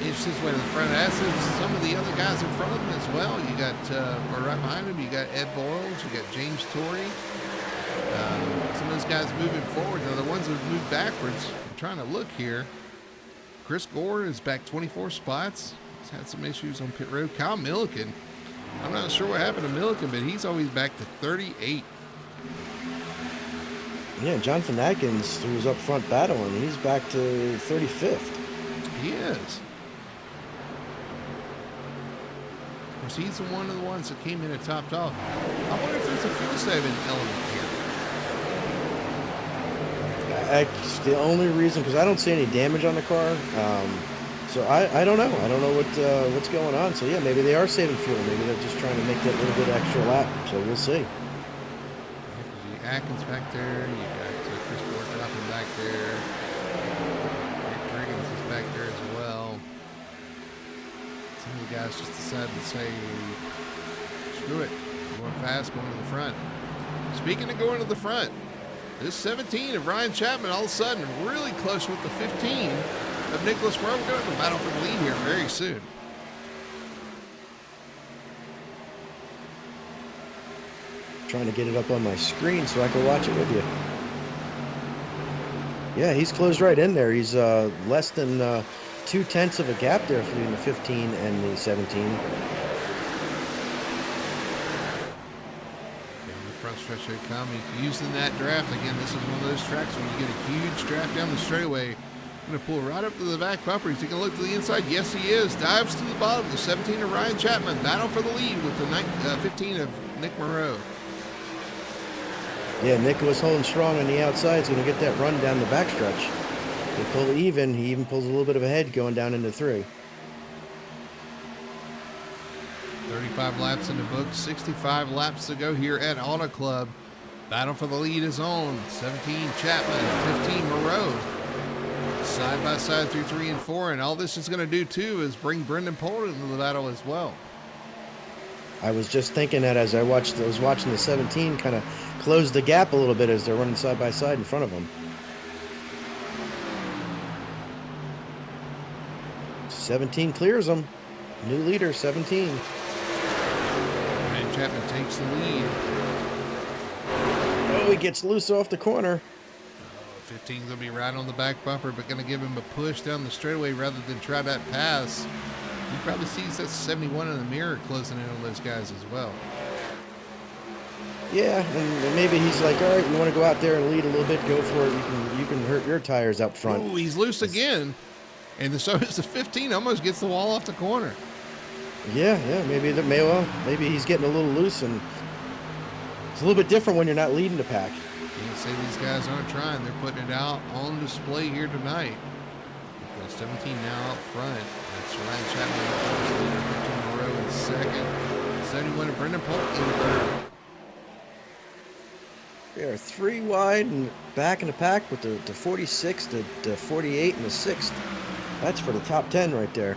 inched his way to the front. As is some of the other guys in front of him as well. You got, or right behind him, you got Ed Boyles. You got James Torrey. Some of those guys moving forward. Now, the ones that have moved backwards, I'm trying to look here. Chris Gore is back 24 spots. He's had some issues on pit road. Kyle Milliken. I'm not sure what happened to Milliken, but he's always back to 38. Yeah, Jonathan Atkins, who was up front battling, he's back to 35th. He is. Of course, he's one of the ones that came in and topped off. I wonder if there's a fuel saving element here. That's the only reason, because I don't see any damage on the car. So I don't know. I don't know what's going on. So yeah, maybe they are saving fuel. Maybe they're just trying to make that little bit extra lap. So we'll see. Atkins back there, you got Chris Gore dropping back there. Rick Driggins is back there as well. Some of the guys just decided to say, screw it, we're going fast, going to the front. Speaking of going to the front, this 17 of Ryan Chapman all of a sudden really close with the 15 of Nicholas Moreau. We're going to battle for the lead here very soon. Trying to get it up on my screen so I can watch it with you. Yeah, he's closed right in there. He's less than 0.2 of a gap there between the 15 and the 17. Down the front stretch they come. He's using that draft. Again, this is one of those tracks when you get a huge draft down the straightaway. I'm going to pull right up to the back bumper. He's taking a look to the inside. Yes, he is. Dives to the bottom. The 17 of Ryan Chapman. Battle for the lead with the 15 of Nick Moreau. Yeah, Nick was holding strong on the outside. He's going to get that run down the backstretch. They pull even. He even pulls a little bit of a head going down into 3. 35 laps in the book. 65 laps to go here at Auto Club. Battle for the lead is on. 17 Chapman, 15 Moreau. Side by side through 3 and 4. And all this is going to do, too, is bring Brendan Pollard into the battle as well. I was just thinking that as I was watching the 17 kind of close the gap a little bit as they're running side by side in front of them. 17 clears them. New leader, 17. And Chapman takes the lead. Oh, he gets loose off the corner. 15's going to be right on the back bumper, but going to give him a push down the straightaway rather than try that pass. You probably see that 71 in the mirror closing in on those guys as well. Yeah, and maybe he's like, all right, you want to go out there and lead a little bit, go for it. You can hurt your tires up front. Ooh, he's loose again. And so it's the 15, almost gets the wall off the corner. Yeah, maybe he's getting a little loose, and it's a little bit different when you're not leading the pack. Can't say these guys aren't trying. They're putting it out on display here tonight. 17 now up front. That's Ryan Chapman, first leader, 15 in a row in second. 71 and Brendan Polk in third. They are 3 wide and back in the pack with the 46 to 48 in the sixth. That's for the top 10 right there.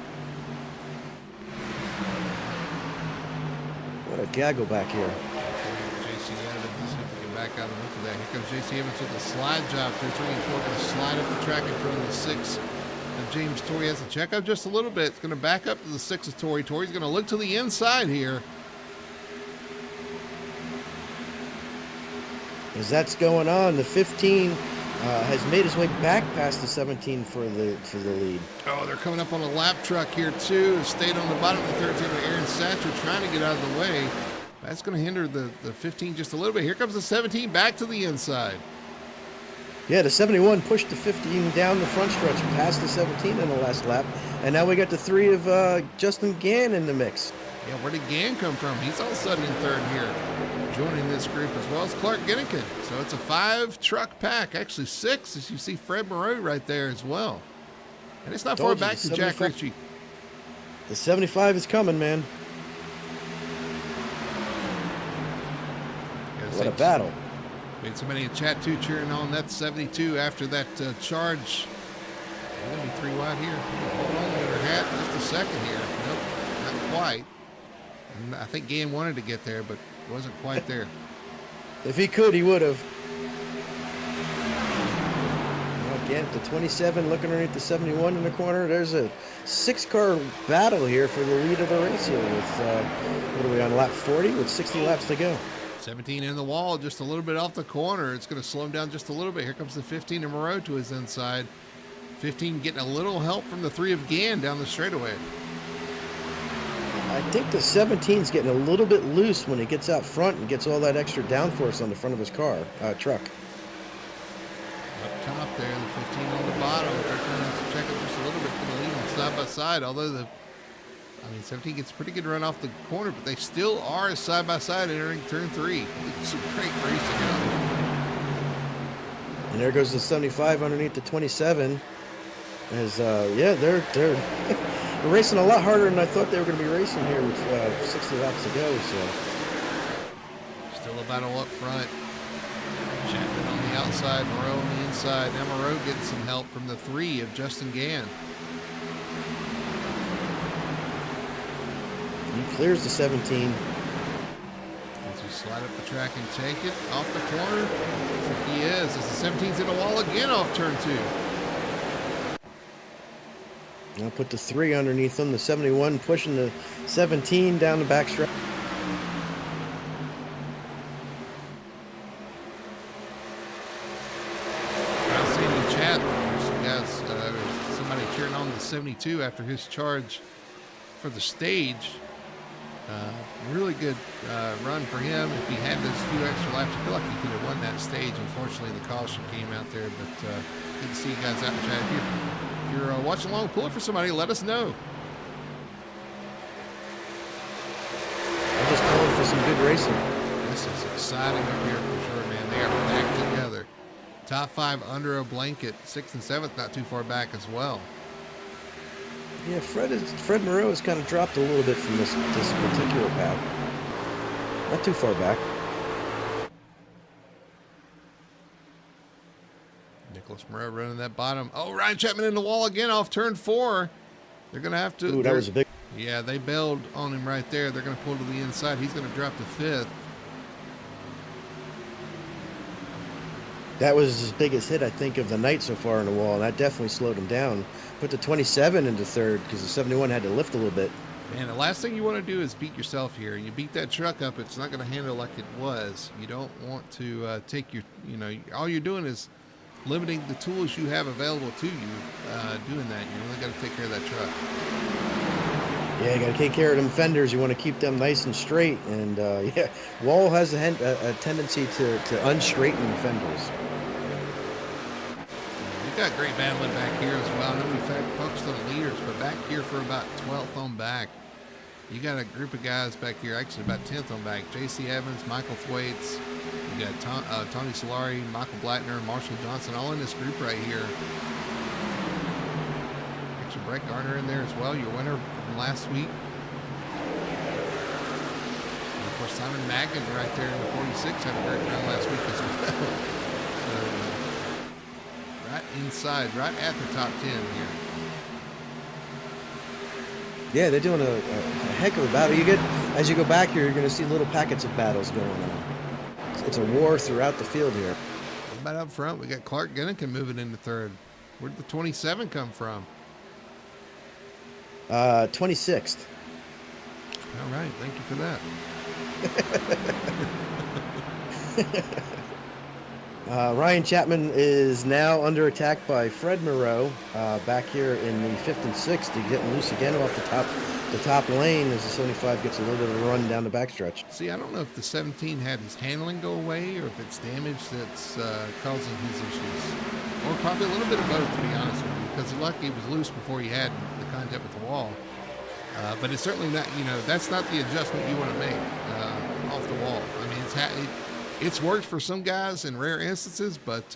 What a gaggle back here. JC Evans, see if we can back out and look at that. Here comes JC Evans with a slide job. 3 and 4 going to slide up the track in front of the 6 of James Torrey. Has to check up just a little bit. It's going to back up to the 6 of Torrey. Torrey's going to look to the inside here. As that's going on, the 15 has made his way back past the 17 for the lead. Oh, they're coming up on a lap truck here too. Stayed on the bottom of the 13 with Aaron Satcher trying to get out of the way. That's going to hinder the 15 just a little bit. Here comes the 17 back to the inside. Yeah, the 71 pushed the 15 down the front stretch past the 17 in the last lap. And now we got the 3 of Justin Gann in the mix. Yeah, where did Gann come from? He's all of a sudden in third here, joining this group, as well as Clark Ginnikin. So it's a 5-truck pack, actually 6, as you see Fred Moreau right there as well. And it's not far back to Jack Ritchie. The 75 is coming, man. What a battle. We had somebody in chat too cheering on that 72 after that charge. We're going to be 3 wide here. Hold on to her hat just a second here. Nope, not quite. And I think Gann wanted to get there, but wasn't quite there. If he could, he would have. Again, the 27 looking underneath the 71 in the corner. There's a 6-car battle here for the lead of the race here with, what are we on, lap 40 with 60 laps to go. 17 in the wall, just a little bit off the corner. It's going to slow him down just a little bit. Here comes the 15 in Moreau to his inside. 15 getting a little help from the 3 of Gann down the straightaway. I think the 17's getting a little bit loose when he gets out front and gets all that extra downforce on the front of his truck. Up top there, the 15 on the bottom. They're trying to check it just a little bit. Going to leave them side by side, although 17 gets a pretty good run off the corner, but they still are side by side entering turn 3. It's a great racing out. And there goes the 75 underneath the 27. As they're racing a lot harder than I thought they were going to be racing here with 60 laps to go. So still a battle up front. Chapman on the outside, Moreau on the inside. Now Moreau getting some help from the 3 of Justin Gann. He clears the 17. As we slide up the track and take it off the corner. He is. As the 17's in the wall again off turn 2. I'll put the 3 underneath him. The 71 pushing the 17 down the backstretch. I see in the chat, there's some guys, somebody cheering on the 72 after his charge for the stage. Really good run for him. If he had those few extra laps, I feel like he could have won that stage. Unfortunately, the caution came out there, but good to see you guys out in chat. If you're watching along, pull it for somebody, let us know. I'm just pulling for some good racing. This is exciting up here for sure, man. They are back together. Top 5 under a blanket. 6th and 7th not too far back as well. Yeah, Fred Moreau has kind of dropped a little bit from this particular pack. Not too far back. Nicholas Moreau running that bottom. Oh, Ryan Chapman in the wall again off turn 4. They're going to have to. Ooh, that was a big. Yeah, they bailed on him right there. They're going to pull to the inside. He's going to drop to 5th. That was his biggest hit, I think, of the night so far in the wall. And that definitely slowed him down. Put the 27 into 3rd because the 71 had to lift a little bit. Man, the last thing you want to do is beat yourself here. You beat that truck up, it's not going to handle like it was. You don't want to take your, all you're doing is limiting the tools you have available to you doing that. You really got to take care of that truck. Yeah, you got to take care of them fenders. You want to keep them nice and straight. And yeah, Wall has a tendency to unstraighten fenders. We've got great battling back here as well. I know we focused on the leaders, but back here for about 12th on back, you got a group of guys back here, actually about 10th on back. J.C. Evans, Michael Thwaites, you got Tony Solari, Michael Blattner, Marshall Johnson, all in this group right here. Actually, Brett Garner in there as well, your winner from last week. And of course, Simon Magnin right there in the 46 had a great round last week as well. So, right inside, right at the top 10 here. Yeah, they're doing a heck of a battle. As you go back here, you're going to see little packets of battles going on. It's a war throughout the field here. What about up front? We got Clark Ginnikin moving into third. Where'd the 27 come from? 26th. All right, thank you for that. Ryan Chapman is now under attack by Fred Moreau back here in the 5th and 6th. He's getting loose again off the top lane as the 75 gets a little bit of a run down the backstretch. See, I don't know if the 17 had his handling go away or if it's damage that's causing his issues. Or probably a little bit of both, to be honest with you, because lucky he was loose before he had the contact with the wall. But it's certainly not, that's not the adjustment you want to make off the wall. I mean, it's worked for some guys in rare instances, but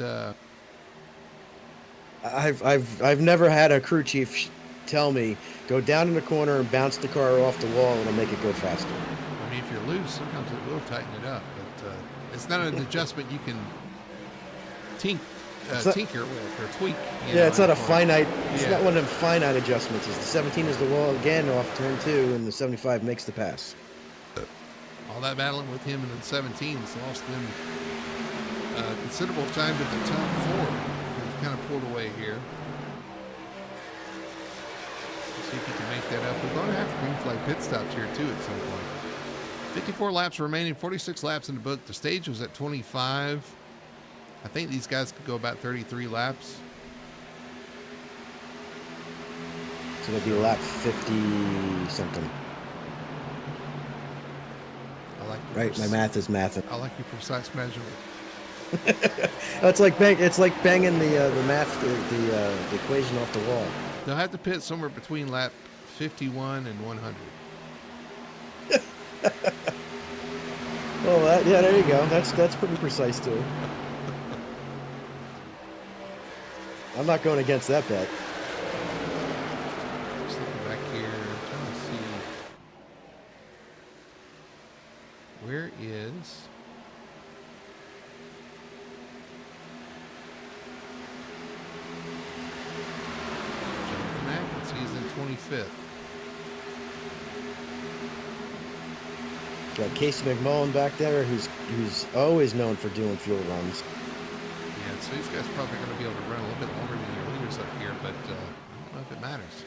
I've never had a crew chief tell me go down in the corner and bounce the car off the wall and it'll make it go faster. I mean, if you're loose, sometimes it will tighten it up, but it's not an adjustment you can tinker with or tweak. Yeah, it's not a finite. It's not one of them finite adjustments. It's the 17 is the wall again off turn 2, and the 75 makes the pass. All that battling with him in the 17s lost them considerable time to the top 4. They've kind of pulled away here. Let's see if he can make that up. We're going to have green flag pit stops here too at some point. 54 laps remaining, 46 laps in the book. The stage was at 25. I think these guys could go about 33 laps. So it'll be lap 50 something. I like right, my math is mathing. I like your precise measurement. It's like banging the math the equation off the wall. They'll have to pit somewhere between lap 51 and 100. Well, yeah, there you go. That's pretty precise too. I'm not going against that bet. Just looking back here, trying to see where is Jonathan Atkins. He's in 25th. Got Casey McMullen back there, who's always known for doing fuel runs. Yeah, so these guys probably going to be able to run a little bit longer than your leaders up here, but I don't know if it matters.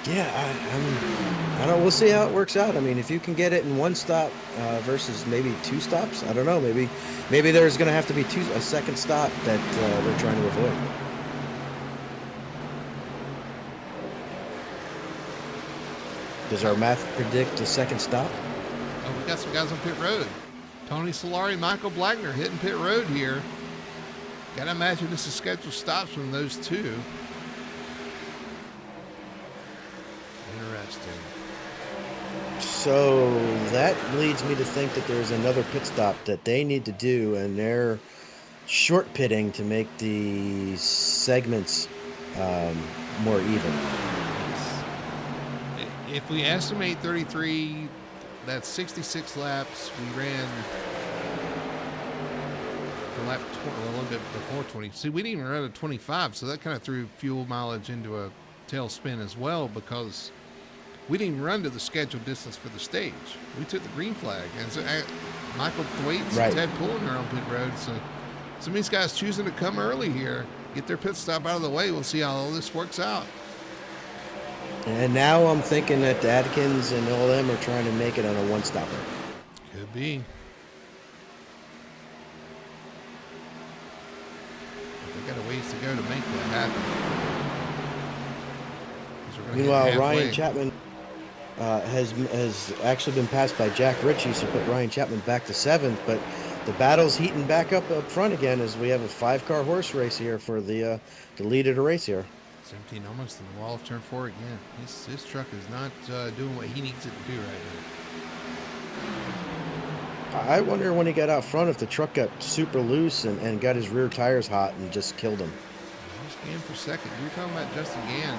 Yeah, I don't know. We'll see how it works out. I mean, if you can get it in one stop versus maybe 2 stops, I don't know. Maybe there's going to have to be a second stop that they're trying to avoid. Does our math predict a second stop? Oh, we got some guys on pit road. Tony Solari, Michael Blackner hitting pit road here. Got to imagine this is scheduled stops from those two. Interesting. So that leads me to think that there's another pit stop that they need to do, and they're short pitting to make the segments more even. If we estimate 33, that's 66 laps. We ran the lap a little bit before 20. See, we didn't even run at 25, so that kind of threw fuel mileage into a tailspin as well, because we didn't even run to the scheduled distance for the stage. We took the green flag. And so Michael Thwaites and Ted Pullen are on pit road. So some of these guys choosing to come early here, get their pit stop out of the way. We'll see how all this works out. And now I'm thinking that Adkins and all them are trying to make it on a one-stopper. Could be. But they got a ways to go to make that happen. we're going to hit Meanwhile, halfway. Ryan Chapman has actually been passed by Jack Ritchie, so put Ryan Chapman back to 7th. But the battle's heating back up front again as we have a 5-car horse race here for the lead of the race here. 17 almost in the wall of turn 4 again. His truck is not doing what he needs it to do right now. I wonder when he got out front if the truck got super loose and got his rear tires hot and just killed him. Here's Gann for second. You're talking about Justin Gann.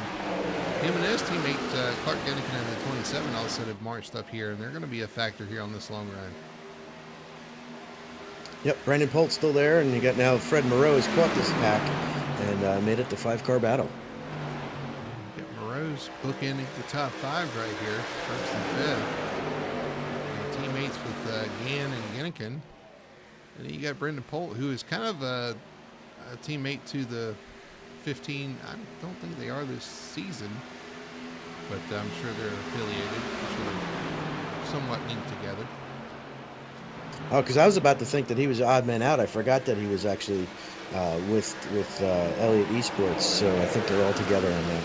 Him and his teammate Clark Dennington in the 27 also have marched up here, and they're going to be a factor here on this long run. Yep, Brandon Polt's still there, and you got now Fred Moreau has caught this pack and made it the 5-car battle. You get Moreau's bookending the top 5 right here, 1st and 5th. Teammates with Gann and Genniken. And then you got Brendan Polt, who is kind of a teammate to the 15. I don't think they are this season, but I'm sure they're affiliated. I'm sure they're somewhat linked together. Oh, because I was about to think that he was odd man out. I forgot that he was actually with Elliott Esports, so I think they're all together on that.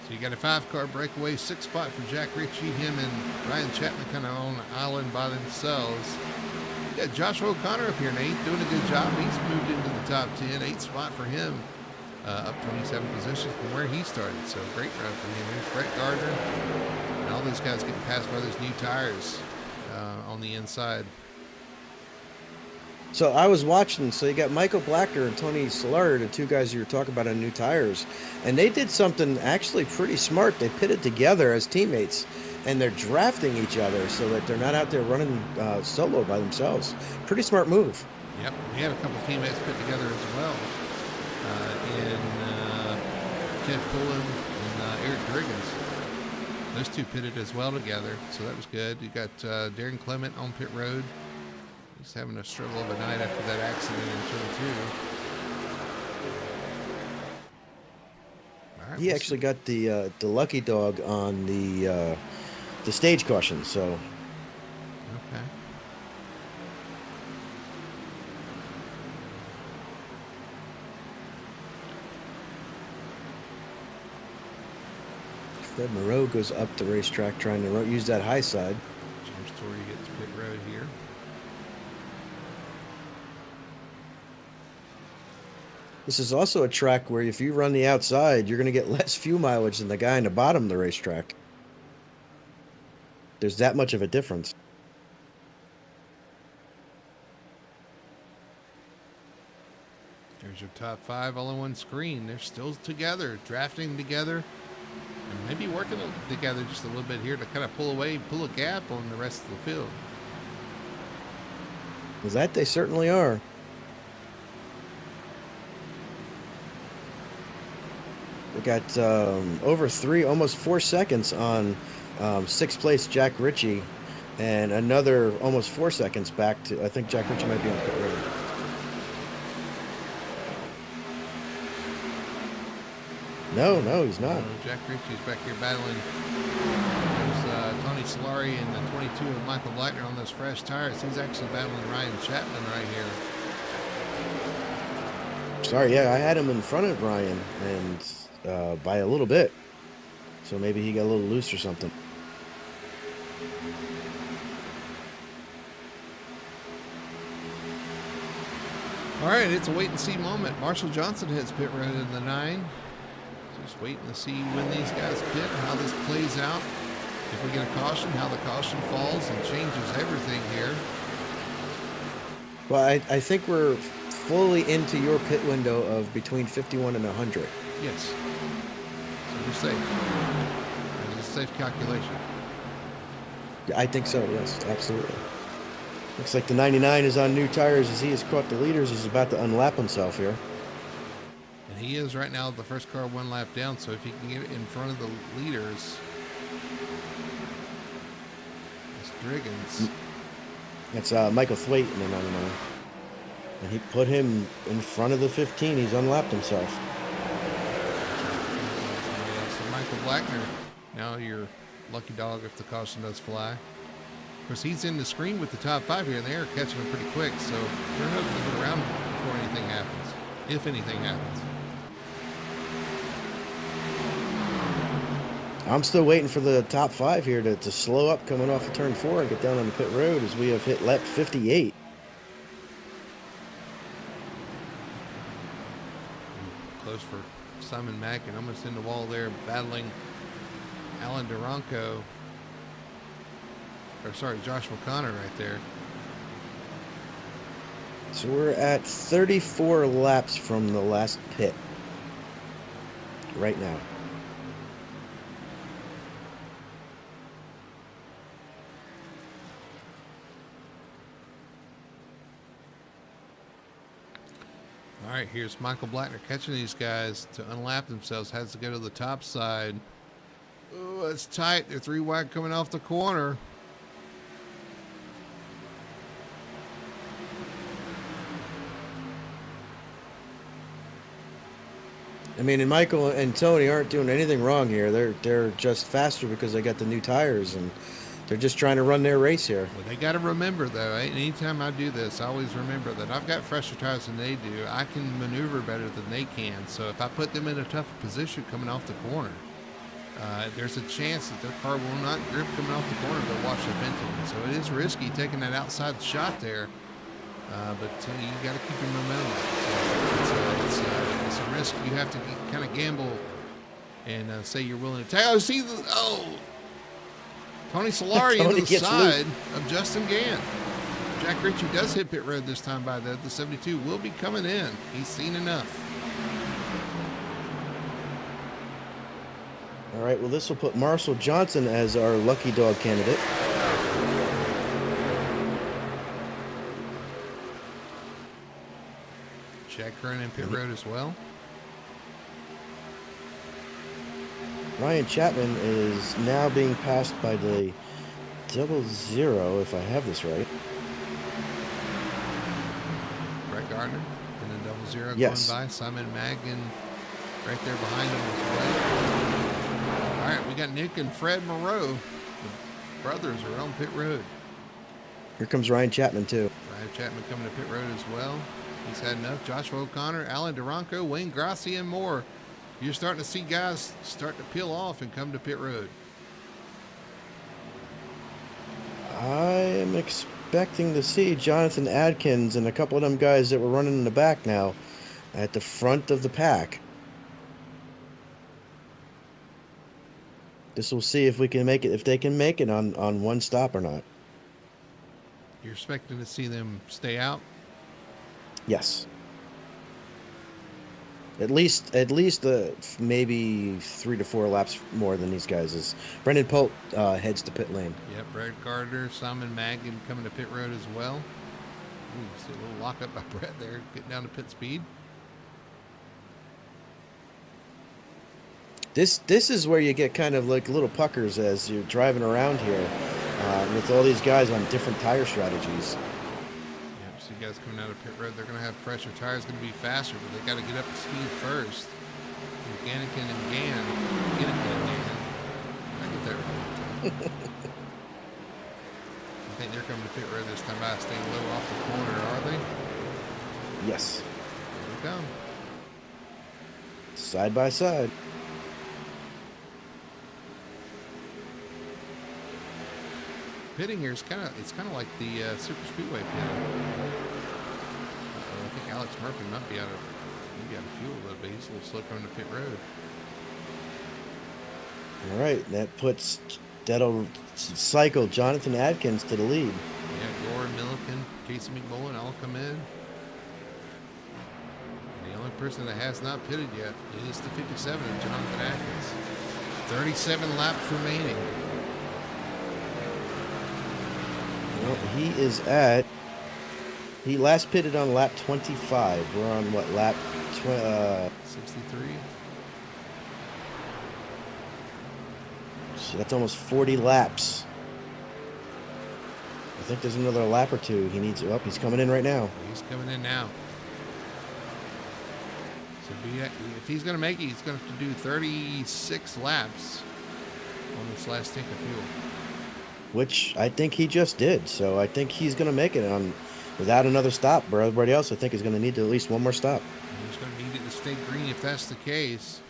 So you got a 5-car breakaway, 6th spot for Jack Ritchie. Him and Ryan Chapman kind of on an island by themselves. You got Joshua O'Connor up here in 8th, doing a good job. He's moved into the top 10, 8th spot for him, up 27 positions from where he started. So great run for him. Here's Brett Gardner, and all those guys getting passed by those new tires on the inside. So I was watching, so you got Michael Blacker and Tony Solari, the 2 guys you were talking about on new tires, and they did something actually pretty smart. They pitted together as teammates, and they're drafting each other so that they're not out there running solo by themselves. Pretty smart move. Yep, we had a couple of teammates put together as well. In Ken Pullen and Eric Driggins. Those 2 pitted as well together, so that was good. You got Darren Clement on pit road. He's having a struggle of a night after that accident in turn 2. All right, He actually got the lucky dog on the stage caution, so. Okay. Fred Moreau goes up the racetrack trying to use that high side. James Torrey gets pit road here. This is also a track where if you run the outside, you're going to get less fuel mileage than the guy in the bottom of the racetrack. There's that much of a difference. There's your top 5 all on one screen. They're still together, drafting together, and maybe working together just a little bit here to kind of pull a gap on the rest of the field. Because that they certainly are. We got over 3, almost 4 seconds on 6th place Jack Ritchie, and another almost 4 seconds back to, I think Jack Ritchie might be on pit road. No, he's not. Jack Ritchie's back here battling. There's Tony Solari and the 22 of Michael Blackner on those fresh tires. He's actually battling Ryan Chapman right here. Sorry, yeah, I had him in front of Ryan, and by a little bit. So maybe he got a little loose or something. All right, it's a wait-and-see moment. Marshall Johnson hits pit road in the 9. Just waiting to see when these guys pit, how this plays out. If we get a caution, how the caution falls and changes everything here. Well, I think we're fully into your pit window of between 51 and 100. Yes. So we're safe. It's a safe calculation. Yeah, I think so, yes, absolutely. Looks like the 99 is on new tires as he has caught the leaders. He's about to unlap himself here. And he is right now the first car 1 lap down, so if he can get in front of the leaders, it's Driggins. That's Michael Thwaite in the 99. And he put him in front of the 15. He's unlapped himself. So Michael Blackner, now your lucky dog if the caution does fly. Of course, he's in the screen with the top 5 here, and they are catching him pretty quick, so they're hoping to get around before anything happens. if anything happens. I'm still waiting for the top 5 here to slow up coming off of turn 4 and get down on the pit road as we have hit lap 58. Close for Simon Mackin, almost in the wall there, battling Alan Duranko. Or sorry, Josh O'Connor right there. So we're at 34 laps from the last pit right now. All right, here's Michael Blackner catching these guys to unlap themselves. Has to go to the top side. Oh, it's tight. They're 3 wide coming off the corner. I mean, and Michael and Tony aren't doing anything wrong here. They're just faster because they got the new tires, and they're just trying to run their race here. Well, they got to remember, though, anytime I do this, I always remember that I've got fresher tires than they do. I can maneuver better than they can. So if I put them in a tougher position coming off the corner, there's a chance that their car will not grip coming off the corner. They'll wash up into them. So it is risky taking that outside shot there. But you got to keep your momentum up. So it's a risk you have to kind of gamble and say you're willing to take. Oh, see, Tony Solari into the side of Justin Gann. Jack Ritchie does hit pit road this time by the 72 will be coming in. He's seen enough. All right, well, this will put Marcel Johnson as our lucky dog candidate. Jack Curran in pit road as well. Ryan Chapman is now being passed by the 00, if I have this right. Brett Gardner and then 00 yes. going by. Simon Magin right there behind him as well. All right, we got Nick and Fred Moreau. The brothers are on pit road. Here comes Ryan Chapman, too. Ryan Chapman coming to pit road as well. He's had enough. Joshua O'Connor, Alan Duranko, Wayne Grassi, and more. You're starting to see guys start to peel off and come to pit road. I am expecting to see Jonathan Adkins and a couple of them guys that were running in the back now at the front of the pack. This will see if we can make it, if they can make it on one stop or not. You're expecting to see them stay out? Yes. At least maybe 3 to 4 laps more than these guys. As Brendan Pope heads to pit lane. Yep, Brett Gardner, Simon Magin coming to pit road as well. Ooh, see a little lockup by Brett there, getting down to pit speed. This is where you get kind of like little puckers as you're driving around here with all these guys on different tire strategies. See guys coming out of pit road, they're going to have fresher tires, going to be faster, but they got to get up to speed first. Gannikin and Gann. Gannikin and Gann. I get that right. I think they're coming to pit road this time by staying low off the corner, are they? Yes. Here we come. Side by side. Pitting here is kind of like the super speedway pit. I think Alex Murphy might be out of fuel a little bit. He's a little slow coming to pit road. All right, that'll cycle Jonathan Adkins to the lead. Yeah, Gore, Milliken, Casey McMullen all come in. And the only person that has not pitted yet is the 57 of Jonathan Adkins. 37 laps remaining. Well, he last pitted on lap 25. We're on what, lap 63? So that's almost 40 laps. I think there's another lap or two he needs. Oh, he's coming in right now. He's coming in now. So if he's going to make it, he's going to have to do 36 laps on this last tank of fuel. Which I think he just did. So I think he's going to make it without another stop, bro. Everybody else, I think, is going to need to at least one more stop. He's going to need it to stay green if that's the case.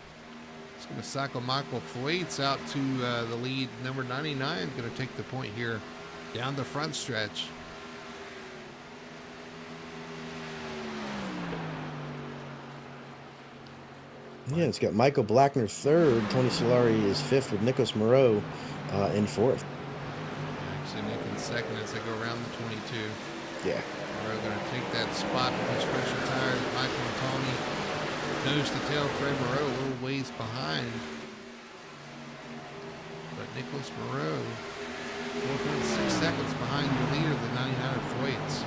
It's going to cycle Michael Thwaites out to the lead. Number 99 going to take the point here down the front stretch. Yeah, it's got Michael Blackner third. Tony Solari is fifth with Nicholas Moreau in fourth. Actually, Nick in second as they go around the 22. Yeah. Moreau going to take that spot with his fresher tires. Michael and Tony nose to tail. Fred Moreau a little ways behind. But Nicholas Moreau 4.6 seconds behind the leader, the 99 Thwaites.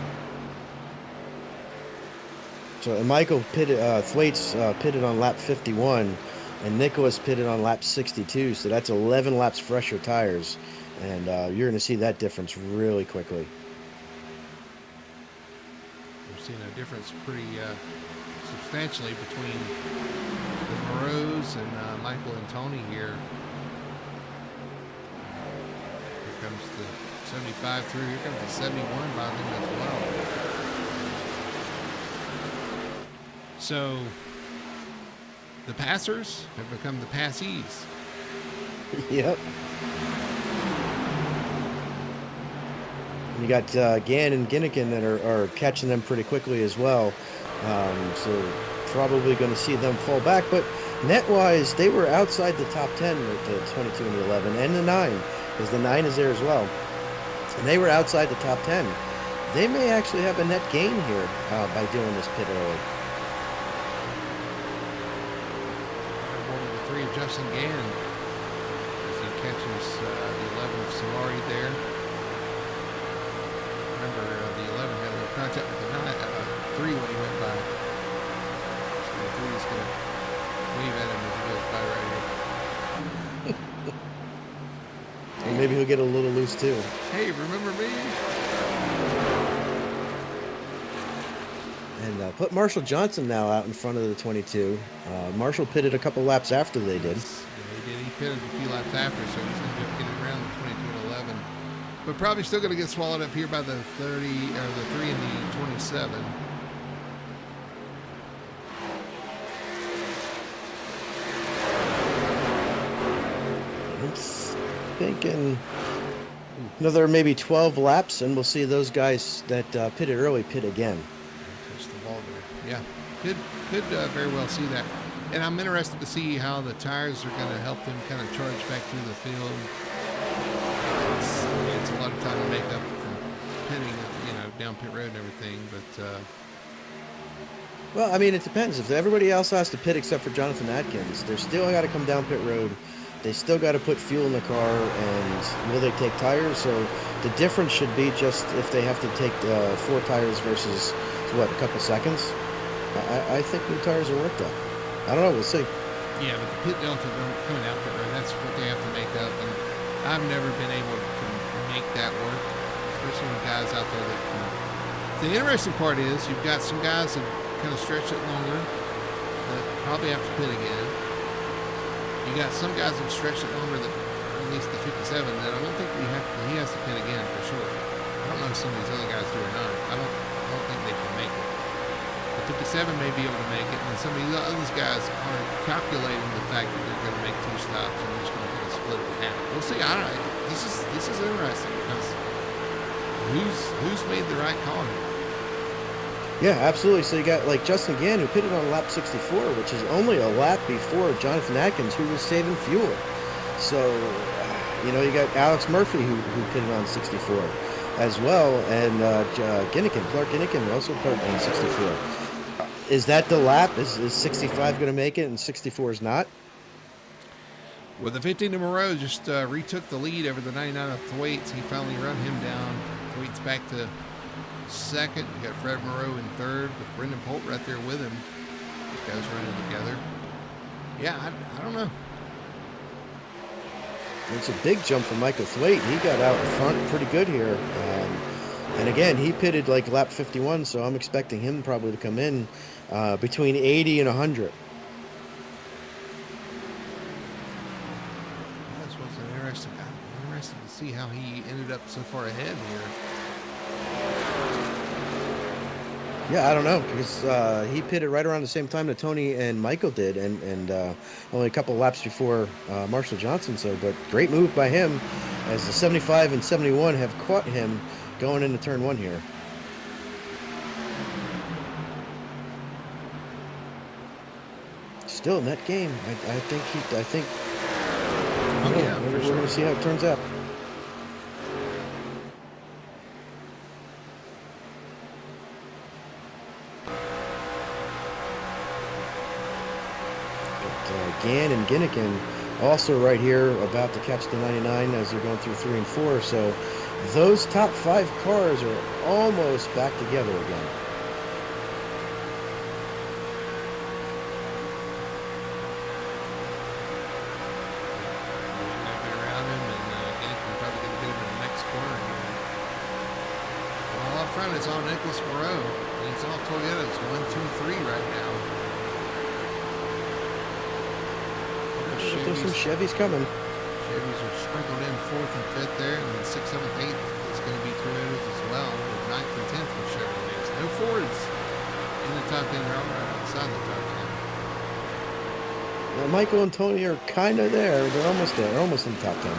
So Michael pitted, Thwaites pitted on lap 51, and Nicholas pitted on lap 62. So that's 11 laps fresher tires, and you're going to see that difference really quickly. We're seeing a difference pretty substantially between the Moreaus and Michael and Tony here. Here comes the 75 through. Here comes the 71 by them as well. So the passers have become the passees. Yep. And you got Gann and Ginnikin that are catching them pretty quickly as well. So probably going to see them fall back. But net-wise, they were outside the top 10 with the 22 and the 11 and the 9, because the 9 is there as well. And they were outside the top 10. They may actually have a net gain here by doing this pit early. Justin Gann as he catches the 11 of Solari there. Remember, the 11 had a little contact with the 3 when he went by. So the 3 is going to wave at him as he goes by right here. And maybe he'll get a little loose too. Hey, remember me? And put Marshall Johnson now out in front of the 22. Marshall pitted a couple laps after they did. Yeah, he did. He pitted a few laps after, so he's going to be able to get around the 22 and 11. But probably still going to get swallowed up here by the 30 or the 3 and the 27. I'm thinking another maybe 12 laps, and we'll see those guys that pitted early pit again. Touch the ball there. Yeah, could very well see that. And I'm interested to see how the tires are going to help them kind of charge back through the field. It's a lot of time to make up from pitting, down pit road and everything. But well, I mean, it depends. If everybody else has to pit except for Jonathan Atkins, they're still got to come down pit road. They still got to put fuel in the car, and will they take tires? So the difference should be just if they have to take 4 tires versus what, a couple seconds. I think new tires are worth that. I don't know. We'll see. Yeah, but the pit delta coming out pit road, that's what they have to make up. And I've never been able to make that work, especially with guys out there that can. The interesting part is you've got some guys that kind of stretch it longer that probably have to pit again. You got some guys that stretch it longer, that at least the 57, that I don't think he has to pit again for sure. I don't know if some of these other guys do or not. I don't think they can make it. The 57 may be able to make it, and some of these other guys are calculating the fact that they're going to make 2 stops and they're just going to kind of split it in half. We'll see. I don't know. This is interesting because who's made the right call here? Yeah, absolutely. So you got like Justin Gann, who pitted on lap 64, which is only a lap before Jonathan Atkins, who was saving fuel. So, you got Alex Murphy, who pitted on 64 as well, and Clark Ginnikin also pitted on 64. Is that the lap? Is 65 going to make it and 64 is not? Well, the 15 to Moreau just retook the lead over the 99 of Thwaites. He finally run him down. Thwaites back to second. You got Fred Moreau in third with Brendan Polt right there with him. These guys running together. Yeah, I don't know. It's a big jump for Michael Thwaite. He got out in front pretty good here. And again, he pitted like lap 51, so I'm expecting him probably to come in between 80 and 100. This was interesting. I'm interested to see how he ended up so far ahead here. Yeah, I don't know because he pitted right around the same time that Tony and Michael did, and only a couple laps before Marshall Johnson. So, but great move by him, as the 75 and 71 have caught him going into turn one here. Still in that game. I think. Oh, Oh, yeah, we're for sure. going to see how it turns out. Gann and Ginnikin also right here about to catch the 99 as they're going through 3 and 4. So those top 5 cars are almost back together again. Around him, and Gann can probably get him in the next corner here. Well, up front is all Nicholas Moreau, and it's all Toyotas, 1, 2, 3 right now. There's some Chevys coming. Chevys are sprinkled in 4th and 5th there, and then 6th, 7th, 8th is going to be Toyotas as well, with 9th and 10th from Chevrolets. No Fords in the top 10, right outside the top 10. Now, Michael and Tony are kind of there. They're almost there. They're almost in the top 10.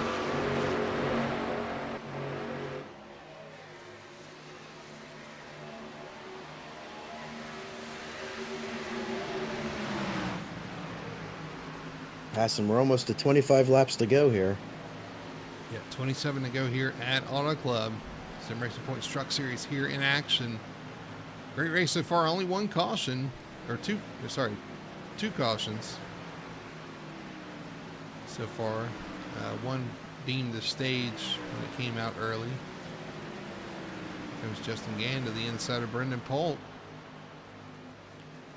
Passing, we're almost to 25 laps to go here. Yeah, 27 to go here at Auto Club. Sim Racing Points Truck Series here in action. Great race so far. Only one caution, or two cautions so far. One deemed the stage when it came out early. Comes Justin Gann to the inside of Brendan Polt.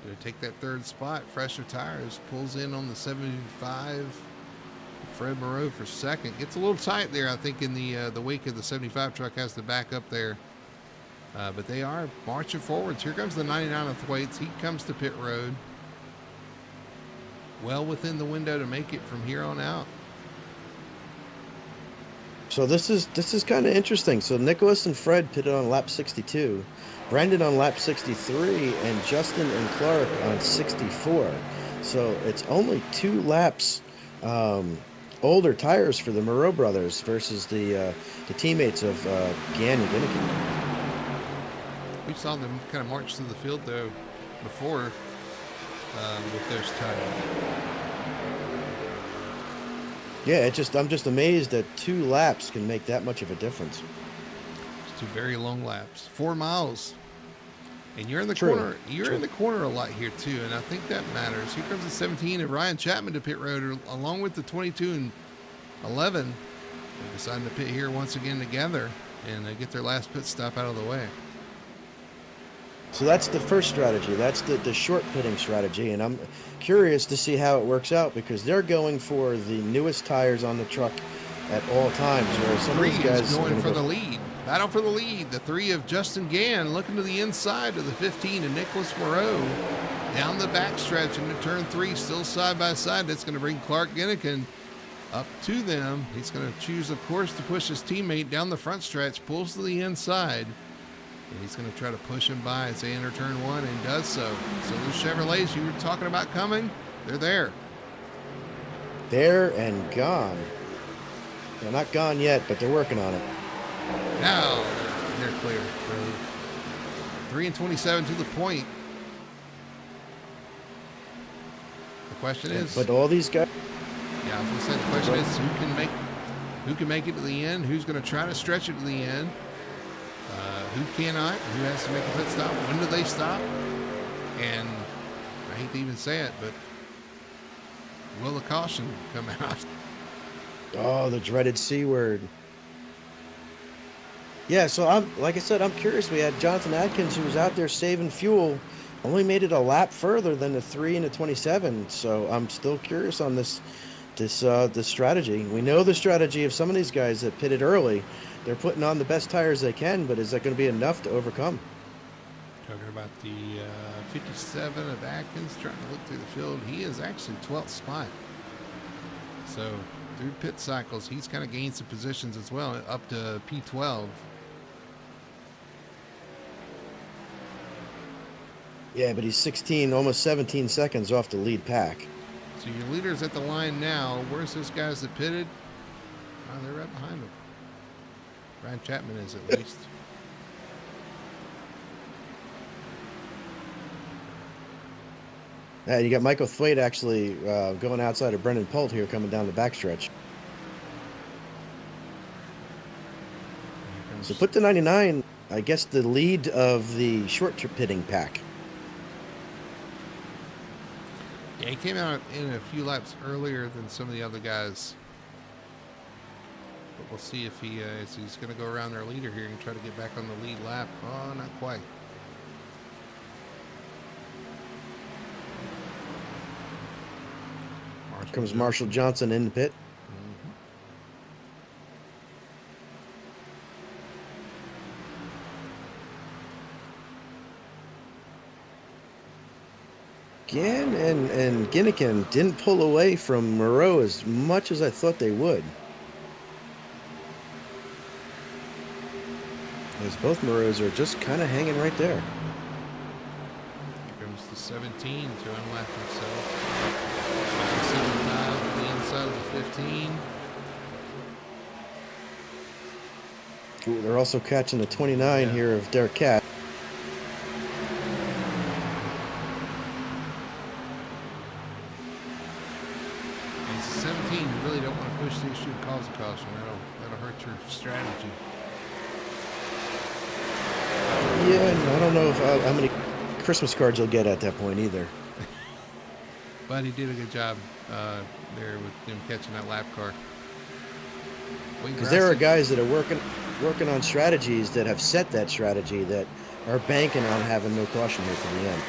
Going to take that 3rd spot. Fresher tires. Pulls in on the 75. Fred Moreau for 2nd. Gets a little tight there, I think, in the wake of the 75 truck. Has to back up there. But they are marching forwards. Here comes the 99 of Thwaites. He comes to pit road. Well within the window to make it from here on out. So this is kind of interesting. So Nicholas and Fred pitted on lap 62, Brendan on lap 63, and Justin and Clark on 64. So it's only 2 laps older tires for the Moreau brothers versus the teammates of Gann and Ginnikin. We saw them kind of march through the field though before with those tires. Yeah, I'm just amazed that 2 laps can make that much of a difference. It's 2 very long laps, 4 miles, and you're in the True. corner. You're in the corner a lot here too, and I think that matters. Here comes the 17 of Ryan Chapman to pit road, along with the 22 and 11. They're deciding to pit here once again together and get their last pit stop out of the way. So that's the first strategy. That's the short pitting strategy, and I'm curious to see how it works out because they're going for the newest tires on the truck at all times. Whereas some of these guys is going for the lead. Battle for the lead. The 3 of Justin Gann looking to the inside of the 15 of Nicholas Moreau. Down the backstretch into turn 3, still side by side. That's going to bring Clark Ginnikin up to them. He's going to choose, of course, to push his teammate down the front stretch, pulls to the inside. And he's going to try to push him by as they enter turn 1 and does so. So those Chevrolets you were talking about coming, they're there. There and gone. They're not gone yet, but they're working on it. Now they're clear. 3 and 27 to the point. The question is, but all these guys. Yeah, I was going to say the question is who can make it to the end? Who's going to try to stretch it to the end? Who cannot? Who has to make a pit stop? When do they stop? And I hate to even say it, but will the caution come out? Oh, the dreaded C word. Yeah, so like I said, I'm curious. We had Jonathan Atkins, who was out there saving fuel, only made it a lap further than the 3 and the 27. So I'm still curious on this strategy. We know the strategy of some of these guys that pitted early. They're putting on the best tires they can, but is that going to be enough to overcome? Talking about the 57 of Atkins, trying to look through the field. He is actually 12th spot. So through pit cycles, he's kind of gained some positions as well, up to P12. Yeah, but he's 16, almost 17 seconds off the lead pack. So your leader's at the line now. Where's those guys that pitted? Oh, they're right behind him. Ryan Chapman is at least. You got Michael Thwaite actually going outside of Brendan Polt here, coming down the backstretch. So put the 99, I guess, the lead of the short pitting pack. Yeah, he came out in a few laps earlier than some of the other guys. But we'll see if he's going to go around their leader here and try to get back on the lead lap. Oh, not quite. Here comes Marshall Johnson in the pit. Again, and Ginnikin didn't pull away from Moreau as much as I thought they would. As both Moreaus are just kind of hanging right there. Here comes the 17 to unlap himself. 75 to the inside of the 15. Ooh, they're also catching the 29 here of Derek Cat. He's a 17. You really don't want to push the issue and cause a caution. That'll hurt your strategy. Yeah, and I don't know if how many Christmas cards you'll get at that point either. But he did a good job there with him catching that lap car. Because there are guys that are working on strategies that have set that strategy that are banking on having no caution here from the end.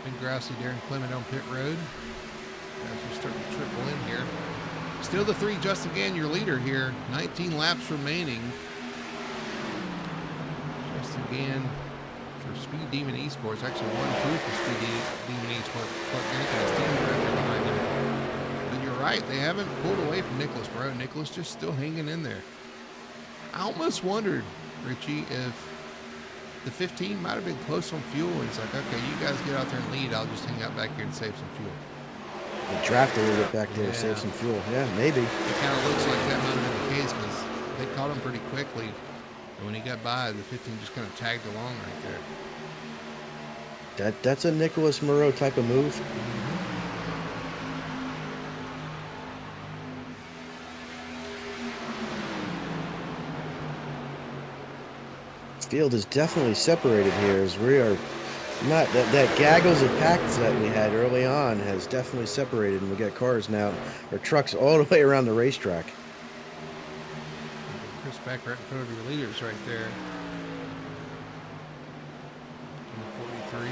Big Grousey, Darren Clement on pit road. As we're starting to triple in here. Still the 3, Justin Gann, your leader here. 19 laps remaining. Justin Gann for Speed Demon Esports. Actually 1-2 for Speed Demon Esports. Clark Jenkins is right there behind him. But you're right, they haven't pulled away from Nicholas Moreau. Nicholas just still hanging in there. I almost wondered, Richie, if the 15 might have been close on fuel. It's like, okay, you guys get out there and lead. I'll just hang out back here and save some fuel. The draft a little bit back there to save some fuel. Yeah, maybe. It kind of looks like that might have been the case because they caught him pretty quickly. And when he got by, the 15 just kind of tagged along right there. That's a Nicholas Moreau type of move. Field is definitely separated here as we are not that gaggles of packs that we had early on has definitely separated, and we got cars now or trucks all the way around the racetrack. Chris back right in front of your leaders right there. 43.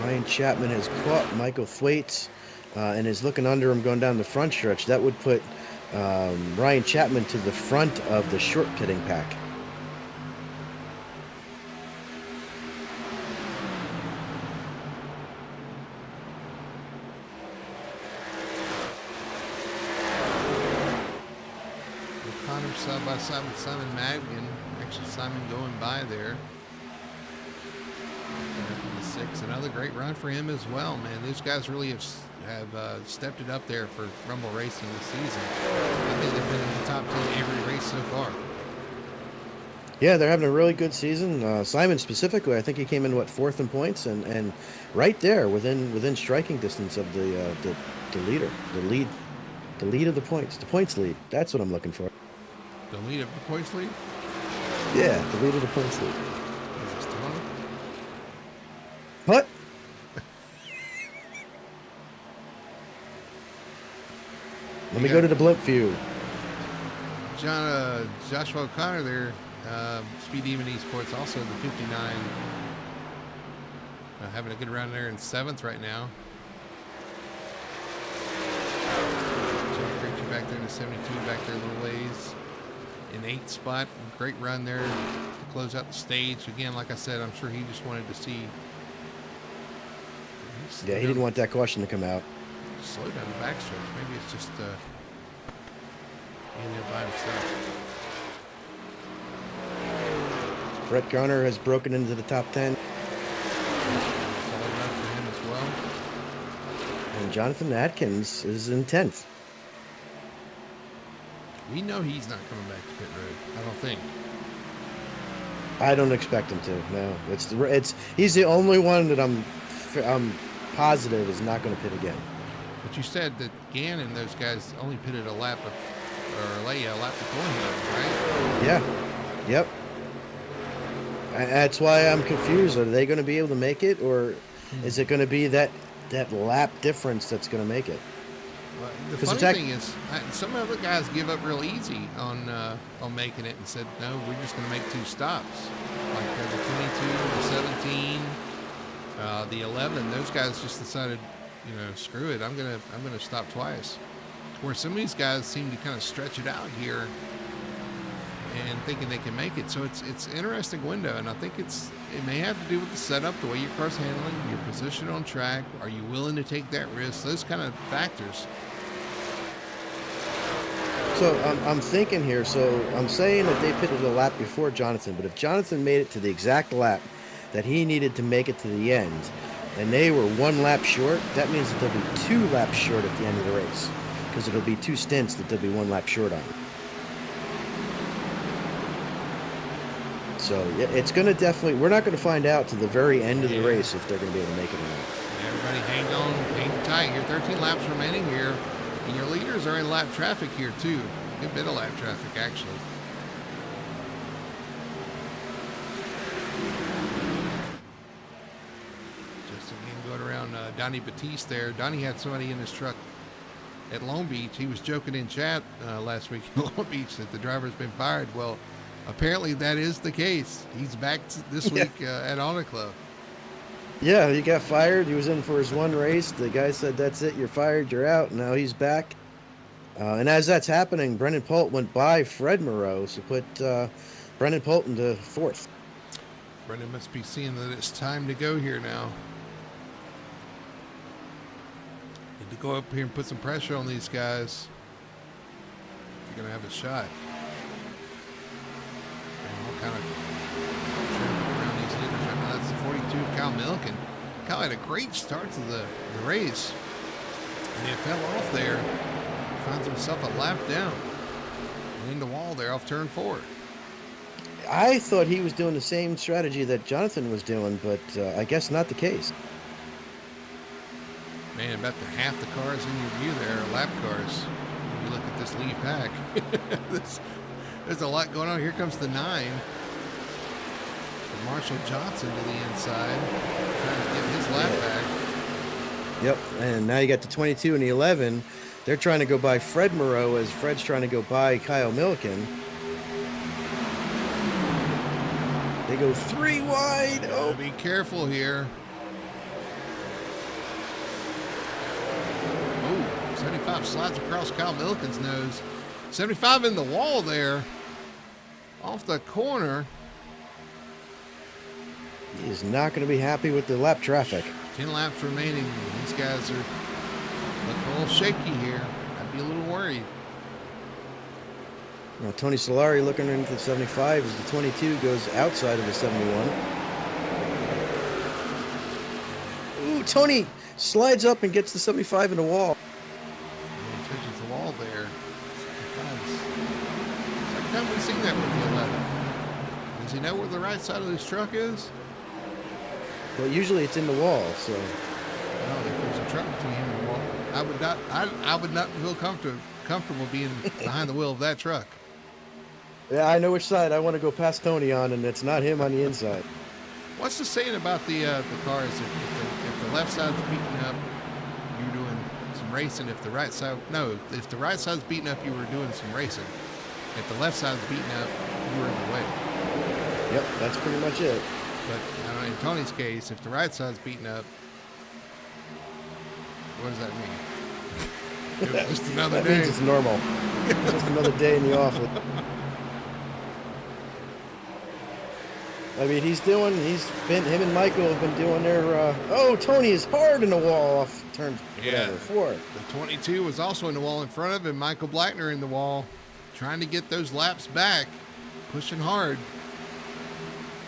Ryan Chapman has caught Michael Thwaites and is looking under him going down the front stretch. That would put Ryan Chapman to the front of the short pitting pack. O'Connor side by side with Simon Madigan. Actually, Simon going by there. The 6. Another great run for him as well, man. These guys really have stepped it up there for Rumble Racing this season. I think they've been in the top 10 every race so far. Yeah, they're having a really good season. Simon specifically, I think he came in 4th in points and right there within striking distance of the leader, the lead of the points lead. That's what I'm looking for. The lead of the points lead? Yeah, the lead of the points lead. Is this Tony? What? Let me go to the blimp view. Joshua O'Connor there, Speed Demon Esports, also the 59. Having a good round there in 7th right now. Jack Ritchie back there in the 72, back there a little ways. In 8th spot, great run there to close out the stage. Again, like I said, I'm sure he just wanted to see. Yeah, he didn't want that caution to come out. slow down the backstretch. Maybe it's just being there by himself. Brett Garner has broken into the top 10. Solid run for him as well. And Jonathan Atkins is in 10th. We know he's not coming back to pit road. I don't think. I don't expect him to. No, he's the only one that I'm positive is not going to pit again. But you said that Gann and those guys only pitted a lap before him, right? Yeah. Yep. That's why I'm confused. Are they going to be able to make it, or is it going to be that lap difference that's going to make it? Well, the funny thing is, some other guys give up real easy on making it and said, no, we're just going to make 2 stops. Like the 22, the 17, the 11. Those guys just decided, screw it. I'm gonna stop twice. Where some of these guys seem to kind of stretch it out here and thinking they can make it. So it's an interesting window, and I think it may have to do with the setup, the way your car's handling, your position on track. Are you willing to take that risk? Those kind of factors. So I'm thinking here. So I'm saying that they pitted a lap before Jonathan, but if Jonathan made it to the exact lap that he needed to make it to the end, and they were 1 lap short, that means that they'll be 2 laps short at the end of the race, because it'll be 2 stints that they'll be 1 lap short on. So it's going to definitely, we're not going to find out to the very end of the race if they're going to be able to make it or not. Everybody hang tight. You're 13 laps remaining here, and your leaders are in lap traffic here too. A good bit of lap traffic, actually. Just again going around Donnie Batiste there. Donnie had somebody in his truck at Long Beach. He was joking in chat last week in Long Beach that the driver's been fired. Well, apparently that is the case. He's back this week at Auto Club. Yeah, he got fired. He was in for his 1 race. The guy said, that's it, you're fired, you're out. Now he's back. And as that's happening, Brendan Polt went by Fred Moreau, so put Brendan Polt into 4th. Brendan must be seeing that it's time to go here now. Need to go up here and put some pressure on these guys. You're going to have a shot. All kind of around these leaders right now. That's the 42, Kyle Milliken. Kyle had a great start to the race. And he fell off there. Finds himself a lap down. In the wall there off turn 4. I thought he was doing the same strategy that Jonathan was doing, but I guess not the case. Man, about half the cars in your view there are lap cars. When you look at this lead pack. There's a lot going on. Here comes the 9. Marshall Johnson to the inside, trying to get his lap back. Yep, and now you got the 22 and the 11. They're trying to go by Fred Moreau as Fred's trying to go by Kyle Milliken. They go 3 wide. Oh, be careful here. Oh, 75 slides across Kyle Milliken's nose. 75 in the wall there. Off the corner. He is not going to be happy with the lap traffic. 10 laps remaining. These guys are looking a little shaky here. I'd be a little worried. Now, Tony Solari looking into the 75 as the 22 goes outside of the 71. Ooh, Tony slides up and gets the 75 in the wall. He touches the wall there. Second time we've seen that with the 11. Does he know where the right side of this truck is? Well, usually it's in the wall, so. Well, if there's a truck between him and the wall, I would not feel comfortable being behind the wheel of that truck. Yeah, I know which side I want to go past Tony on, and it's not him on the inside. What's the saying about the cars? If the left side's beating up, you're doing some racing. If the right side's beating up, you were doing some racing. If the left side's beating up, you were in the way. Yep, that's pretty much it. But in Tony's case, if the right side's beating up, what does that mean? It was just another day. That means it's normal. Just another day in the office. I mean, him and Michael have been doing their, oh, Tony is hard in the wall off turn, whatever, 4. The 22 was also in the wall in front of him. Michael Blackner in the wall, trying to get those laps back, pushing hard.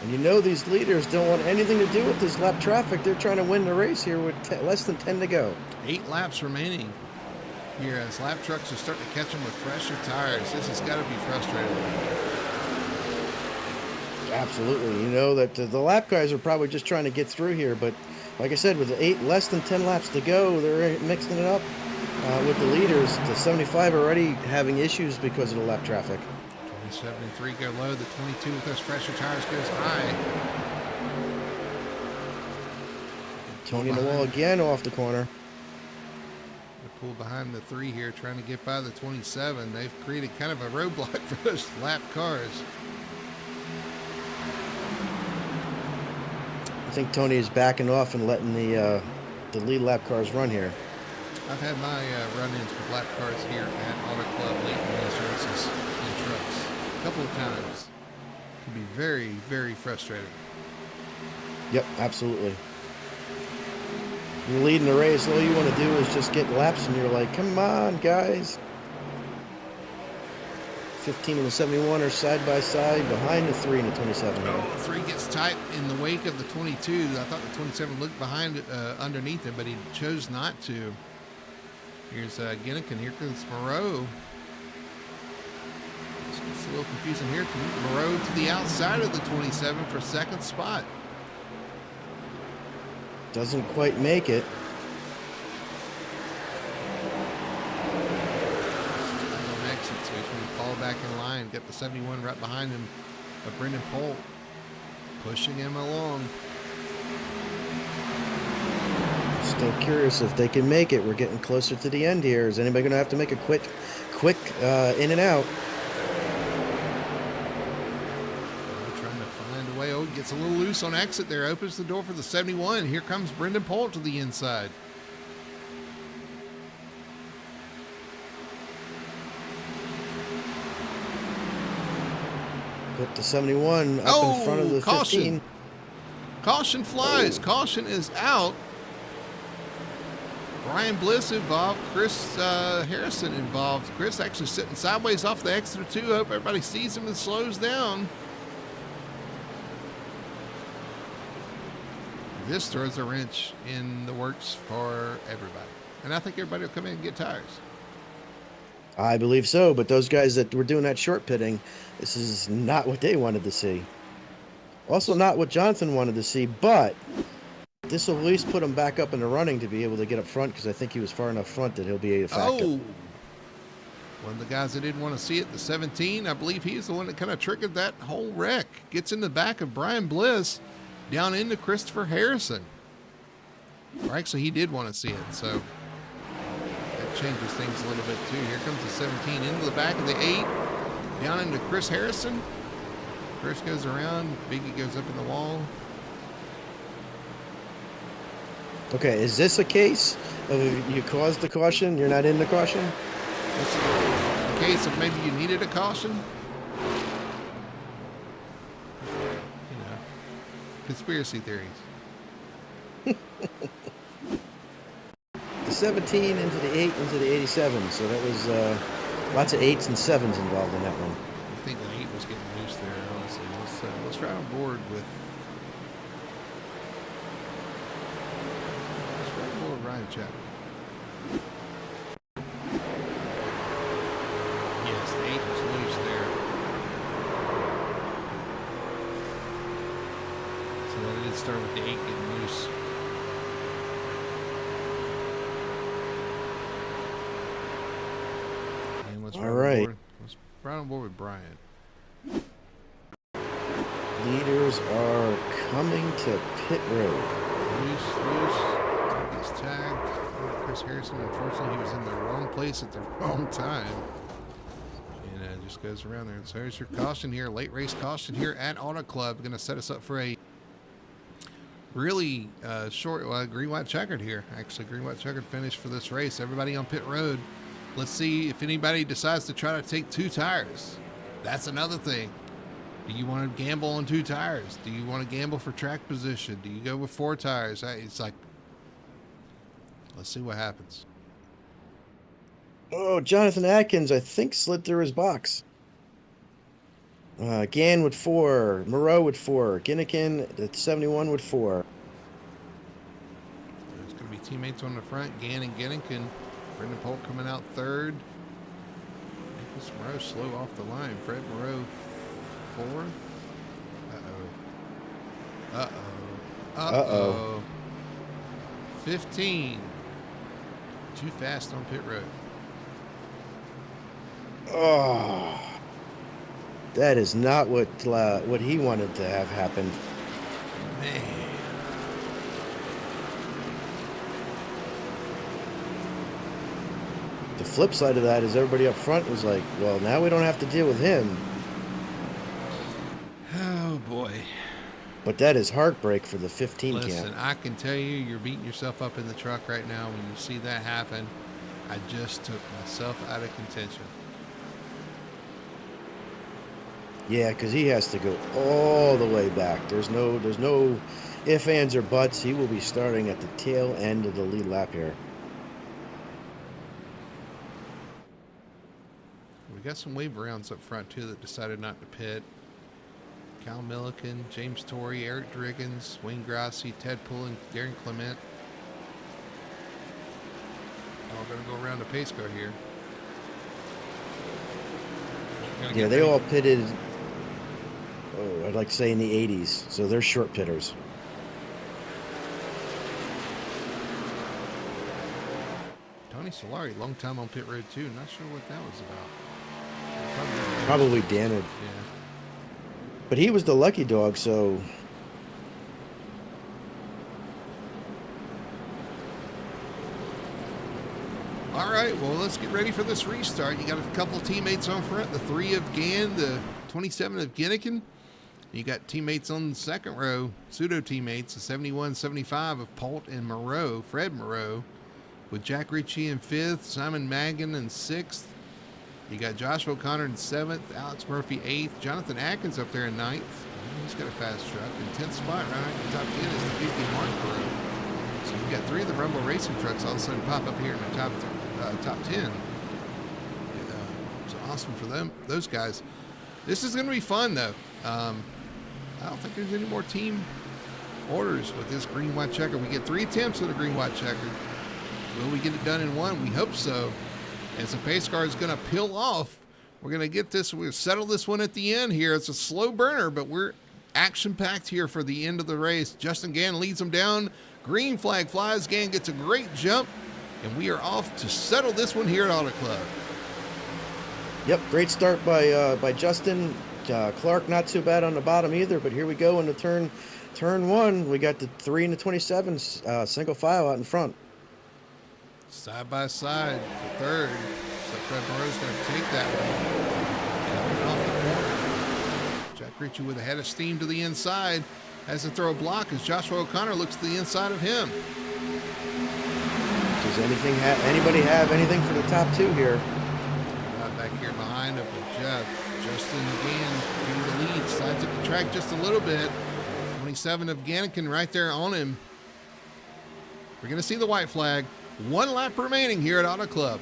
And you know these leaders don't want anything to do with this lap traffic. They're trying to win the race here with less than 10 to go. 8 laps remaining here as lap trucks are starting to catch them with fresher tires. This has got to be frustrating. Absolutely. You know that the lap guys are probably just trying to get through here. But like I said, with less than 10 laps to go, they're mixing it up with the leaders. The 75 already having issues because of the lap traffic. 73 go low. The 22 with those fresher tires goes high. Tony in the wall again off the corner. They pull behind the 3 here, trying to get by the 27. They've created kind of a roadblock for those lap cars. I think Tony is backing off and letting the lead lap cars run here. I've had my run-ins with lap cars here at Auto Club late in these races in trucks a couple of times. It can be very, very frustrating. Yep, absolutely. You're leading the race, all you want to do is just get laps, and you're like, come on, guys. 15 and the 71 are side by side behind the 3 and the 27. Oh, the 3 gets tight in the wake of the 22. I thought the 27 looked behind underneath it, but he chose not to. Here's Ginnick, and here comes Moreau. It's a little confusing here. Moreau to the outside of the 27 for second spot. Doesn't quite make it. So he's going to fall back in line. Get the 71 right behind him of Brendan Polt, pushing him along. Still curious if they can make it. We're getting closer to the end here. Is anybody going to have to make a quick in and out? Trying to find a way. Oh, gets a little loose on exit there. Opens the door for the 71. Here comes Brendan Polt to the inside. Put the 71 up in front of the caution. 15. Caution flies. Caution is out. Brian Bliss involved. Chris Harrison involved. Chris actually sitting sideways off the exit of 2. Hope everybody sees him and slows down. This throws a wrench in the works for everybody. And I think everybody will come in and get tires. I believe so, but those guys that were doing that short pitting, this is not what they wanted to see. Also not what Jonathan wanted to see, but this will at least put him back up in the running to be able to get up front, because I think he was far enough front that he'll be a factor. Oh, one of the guys that didn't want to see it, the 17, I believe he's the one that kind of triggered that whole wreck. Gets in the back of Brian Bliss down into Christopher Harrison. Or actually, he did want to see it, so that changes things a little bit too. Here comes the 17 into the back of the 8, down into Chris Harrison. Chris goes around, Biggie goes up in the wall. Okay, is this a case of you caused the caution, you're not in the caution? It's a case of maybe you needed a caution. You know, conspiracy theories. The 17 into the 8 into the 87, so that was lots of 8s and 7s involved in that one. I think the 8 was getting loose there, honestly. Let's ride on board with Ryan Chapman. Yes, the 8 was loose there. So that did start with the 8 getting loose. And let's ride on board with Brian. Leaders are coming to pit road. Loose. He's tagged. Chris Harrison, unfortunately, he was in the wrong place at the wrong time. And just goes around there. And so here's your caution here, late race caution here at Auto Club. Going to set us up for a really short, green, white, checkered here. Actually, green, white, checkered finish for this race. Everybody on pit road. Let's see if anybody decides to try to take 2 tires. That's another thing. Do you want to gamble on 2 tires? Do you want to gamble for track position? Do you go with 4 tires? It's like, let's see what happens. Oh, Jonathan Atkins, I think, slid through his box. Gann with 4, Moreau with 4, Ginnikin at 71 with 4. There's going to be teammates on the front. Gann and Ginnikin. Brendan Polk coming out third. Nicholas Moreau slow off the line. Fred Moreau fourth. Uh-oh. 15. Too fast on pit road. Oh, that is not what he wanted to have happened. Man. The flip side of that is everybody up front was like, well, now we don't have to deal with him. Oh, boy. But that is heartbreak for the 15 Listen, camp. I can tell you, you're beating yourself up in the truck right now when you see that happen. I just took myself out of contention. Yeah, because he has to go all the way back. There's no ifs, ands, or buts. He will be starting at the tail end of the lead lap here. We got some wave rounds up front, too, that decided not to pit. Cal Milliken, James Torrey, Eric Driggins, Wayne Grassi, Ted Pullen, Darren Clement. All going to go around the pace car here. Yeah, they all pitted, I'd like to say in the 80s, so they're short pitters. Tony Solari, long time on pit road, too. Not sure what that was about. Probably Dannard. Yeah. But he was the lucky dog, so... All right, well, let's get ready for this restart. You got a couple of teammates on front, the 3 of Gann, the 27 of Ginnikin. You got teammates on the second row, pseudo teammates, the 71, 75 of Polt and Moreau, Fred Moreau, with Jack Ritchie in 5th, Simon Magan in 6th. You got Josh O'Connor in 7th, Alex Murphy 8th, Jonathan Atkins up there in 9th. He's got a fast truck. In 10th spot, right after the top 10 is the 50 Mark Moreau. So you've got 3 of the Rumble Racing trucks all of a sudden pop up here in the top 10. It's awesome for them, those guys. This is going to be fun, though. I don't think there's any more team orders with this green-white checker. We get 3 attempts at a green-white checker. Will we get it done in 1? We hope so. As the pace car is going to peel off, we're going to get this. We'll settle this one at the end here. It's a slow burner, but we're action-packed here for the end of the race. Justin Gann leads them down. Green flag flies. Gann gets a great jump, and we are off to settle this one here at Auto Club. Yep, great start by Justin. Clark not too bad on the bottom either, but here we go into turn 1. We got the 3 and the 27 single file out in front. Side by side for third. So Fred Moreau's going to take that one. Coming off the corner. Jack Ritchie with a head of steam to the inside. Has to throw a block as Joshua O'Connor looks to the inside of him. Does anybody have anything for the top 2 here? Back here behind him with Jeff. Justin again getting the lead. Slides up the track just a little bit. 27 of Gannikin right there on him. We're going to see the white flag. 1 lap remaining here at Auto Club.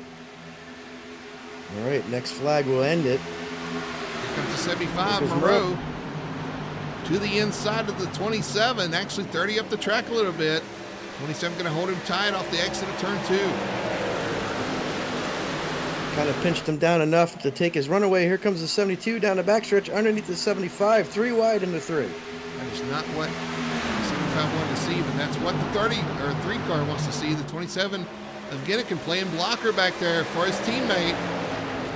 All right, next flag will end it. Here comes the 75, Moreau. To the inside of the 27, actually 30 up the track a little bit. 27 going to hold him tight off the exit of turn 2. Kind of pinched him down enough to take his runaway. Here comes the 72 down the backstretch underneath the 75, 3 wide into 3. That is not what the 75 wanted to see, but that's what the 3 car wants to see. The 27 of Ginnikin playing blocker back there for his teammate.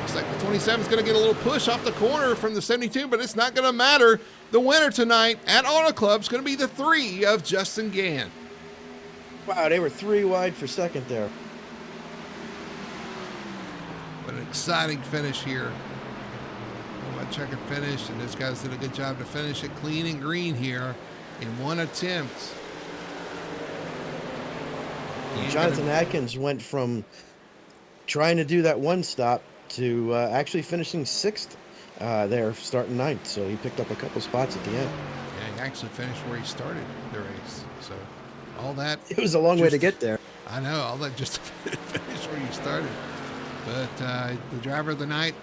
Looks like the 27 is going to get a little push off the corner from the 72, but it's not going to matter. The winner tonight at Auto Club is going to be the 3 of Justin Gann. Wow, they were 3 wide for second there. What an exciting finish here. Well, checker finish, and those guys did a good job to finish it clean and green here in 1 attempt. Jonathan Atkins went from trying to do that 1 stop to actually finishing 6th there starting ninth. So he picked up a couple spots at the end. Yeah, he actually finished where he started the race. So all that. It was a long way to just get there. I know, all that just to finish where you started. But the driver of the night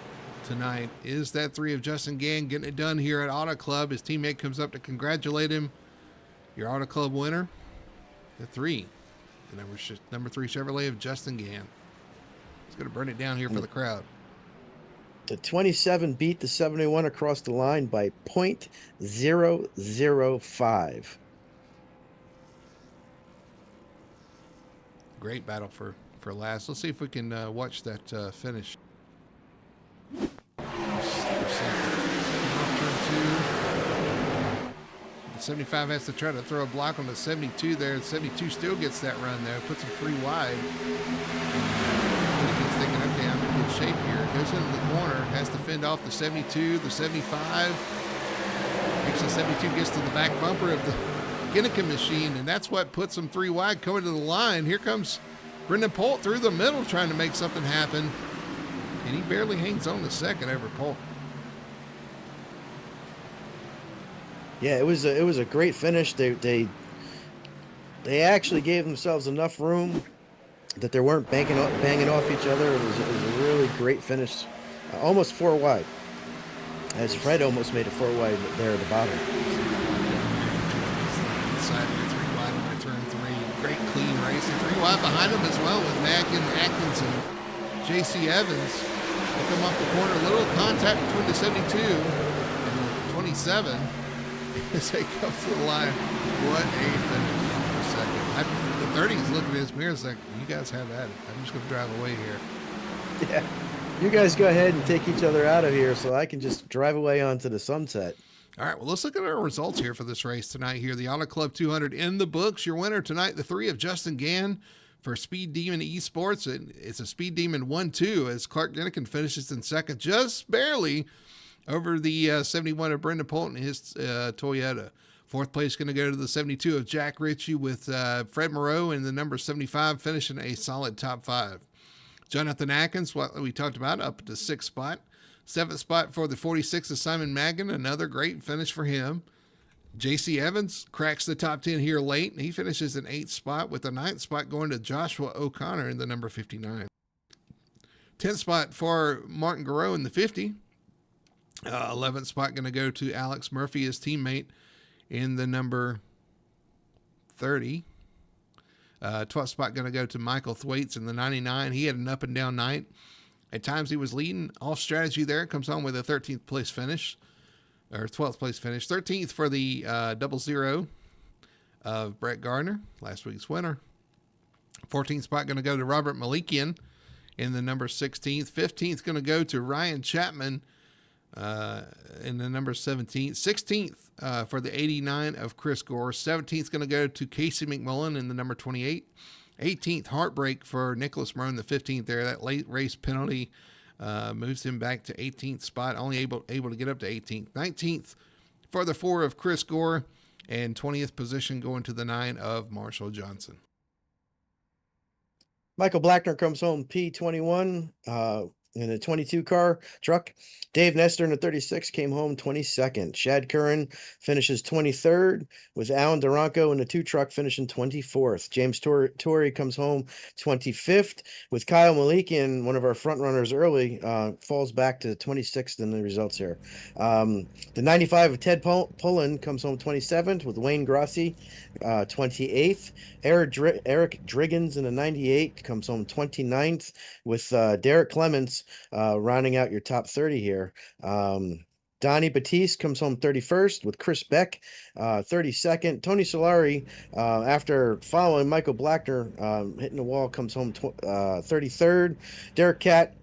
tonight is that 3 of Justin Gann, getting it done here at Auto Club. His teammate comes up to congratulate him. Your Auto Club winner, the 3, the number 3 Chevrolet of Justin Gann. He's going to burn it down here for the crowd. The 27 beat the 71 across the line by .005. Great battle for last. Let's see if we can watch that finish. Turn 2. The 75 has to try to throw a block on the 72 there. The 72 still gets that run there. Puts him 3 wide. He's thinking, okay, I'm in good shape here. Goes into the corner. Has to fend off the 72, the 75. Makes the 72 gets to the back bumper of the Ginnikin machine, and that's what puts him 3 wide coming to the line. Here comes Brendan Polt through the middle trying to make something happen, and he barely hangs on the second over Polt. Yeah, it was a great finish. They actually gave themselves enough room that they weren't banging off each other. It was a really great finish, almost 4 wide, as Fred almost made it 4 wide there at the bottom. Inside into 3 wide into turn 3. Great clean racing. 3 wide behind him as well with Mackin, Atkins, and J.C. Evans. They come off the corner. A little contact between the 72 and the 27 as they come to the line. What a finish for a second. The 30's looking at his mirror and like, you guys have at it. I'm just going to drive away here. Yeah. You guys go ahead and take each other out of here so I can just drive away onto the sunset. All right, well, let's look at our results here for this race tonight here. The Auto Club 200 in the books. Your winner tonight, the 3 of Justin Gann for Speed Demon Esports. It's a Speed Demon 1-2 as Clark Ginnikin finishes in second, just barely over the 71 of Brendan Polt and his Toyota. 4th place going to go to the 72 of Jack Ritchie with Fred Moreau and the number 75 finishing a solid top 5. Jonathan Atkins, what we talked about, up to 6th spot. 7th spot for the 46 of Simon Magin, another great finish for him. J.C. Evans cracks the top 10 here late, and he finishes in 8th spot with the 9th spot going to Joshua O'Connor in the number 59. 10th spot for Martin Garreau in the 50. 11th spot going to go to Alex Murphy, his teammate, in the number 30. 12th spot going to go to Michael Thwaites in the 99. He had an up and down night. At times he was leading off strategy there. Comes home with a 13th place finish, or 12th place finish. 13th for the 00 of Brett Gardner, last week's winner. 14th spot going to go to Robert Malikian in the number 16th. 15th going to go to Ryan Chapman in the number 17th. 16th for the 89 of Chris Gore. 17th going to go to Casey McMullen in the number 28. 18th heartbreak for Nicholas Marone, the 15th there. That late race penalty moves him back to 18th spot, only able to get up to 18th. 19th for the 4 of Chris Gore, and 20th position going to the 9 of Marshall Johnson. Michael Blackner comes home P21 in a 22 car truck. Dave Nestor in the 36 came home 22nd. Shad Curran finishes 23rd, with Alan Duranco in the 2 truck finishing 24th. James Torrey comes home 25th, with Kyle Malikian, one of our front runners early, falls back to 26th in the results here. The 95 of Ted Pullen comes home 27th, with Wayne Grossi 28th. Eric Driggins in the 98 comes home 29th, with Derek Clements rounding out your top 30 here. Donnie Batiste comes home 31st, with Chris Beck 32nd. Tony Solari, after following Michael Blackner hitting the wall, comes home 33rd. Derek Catt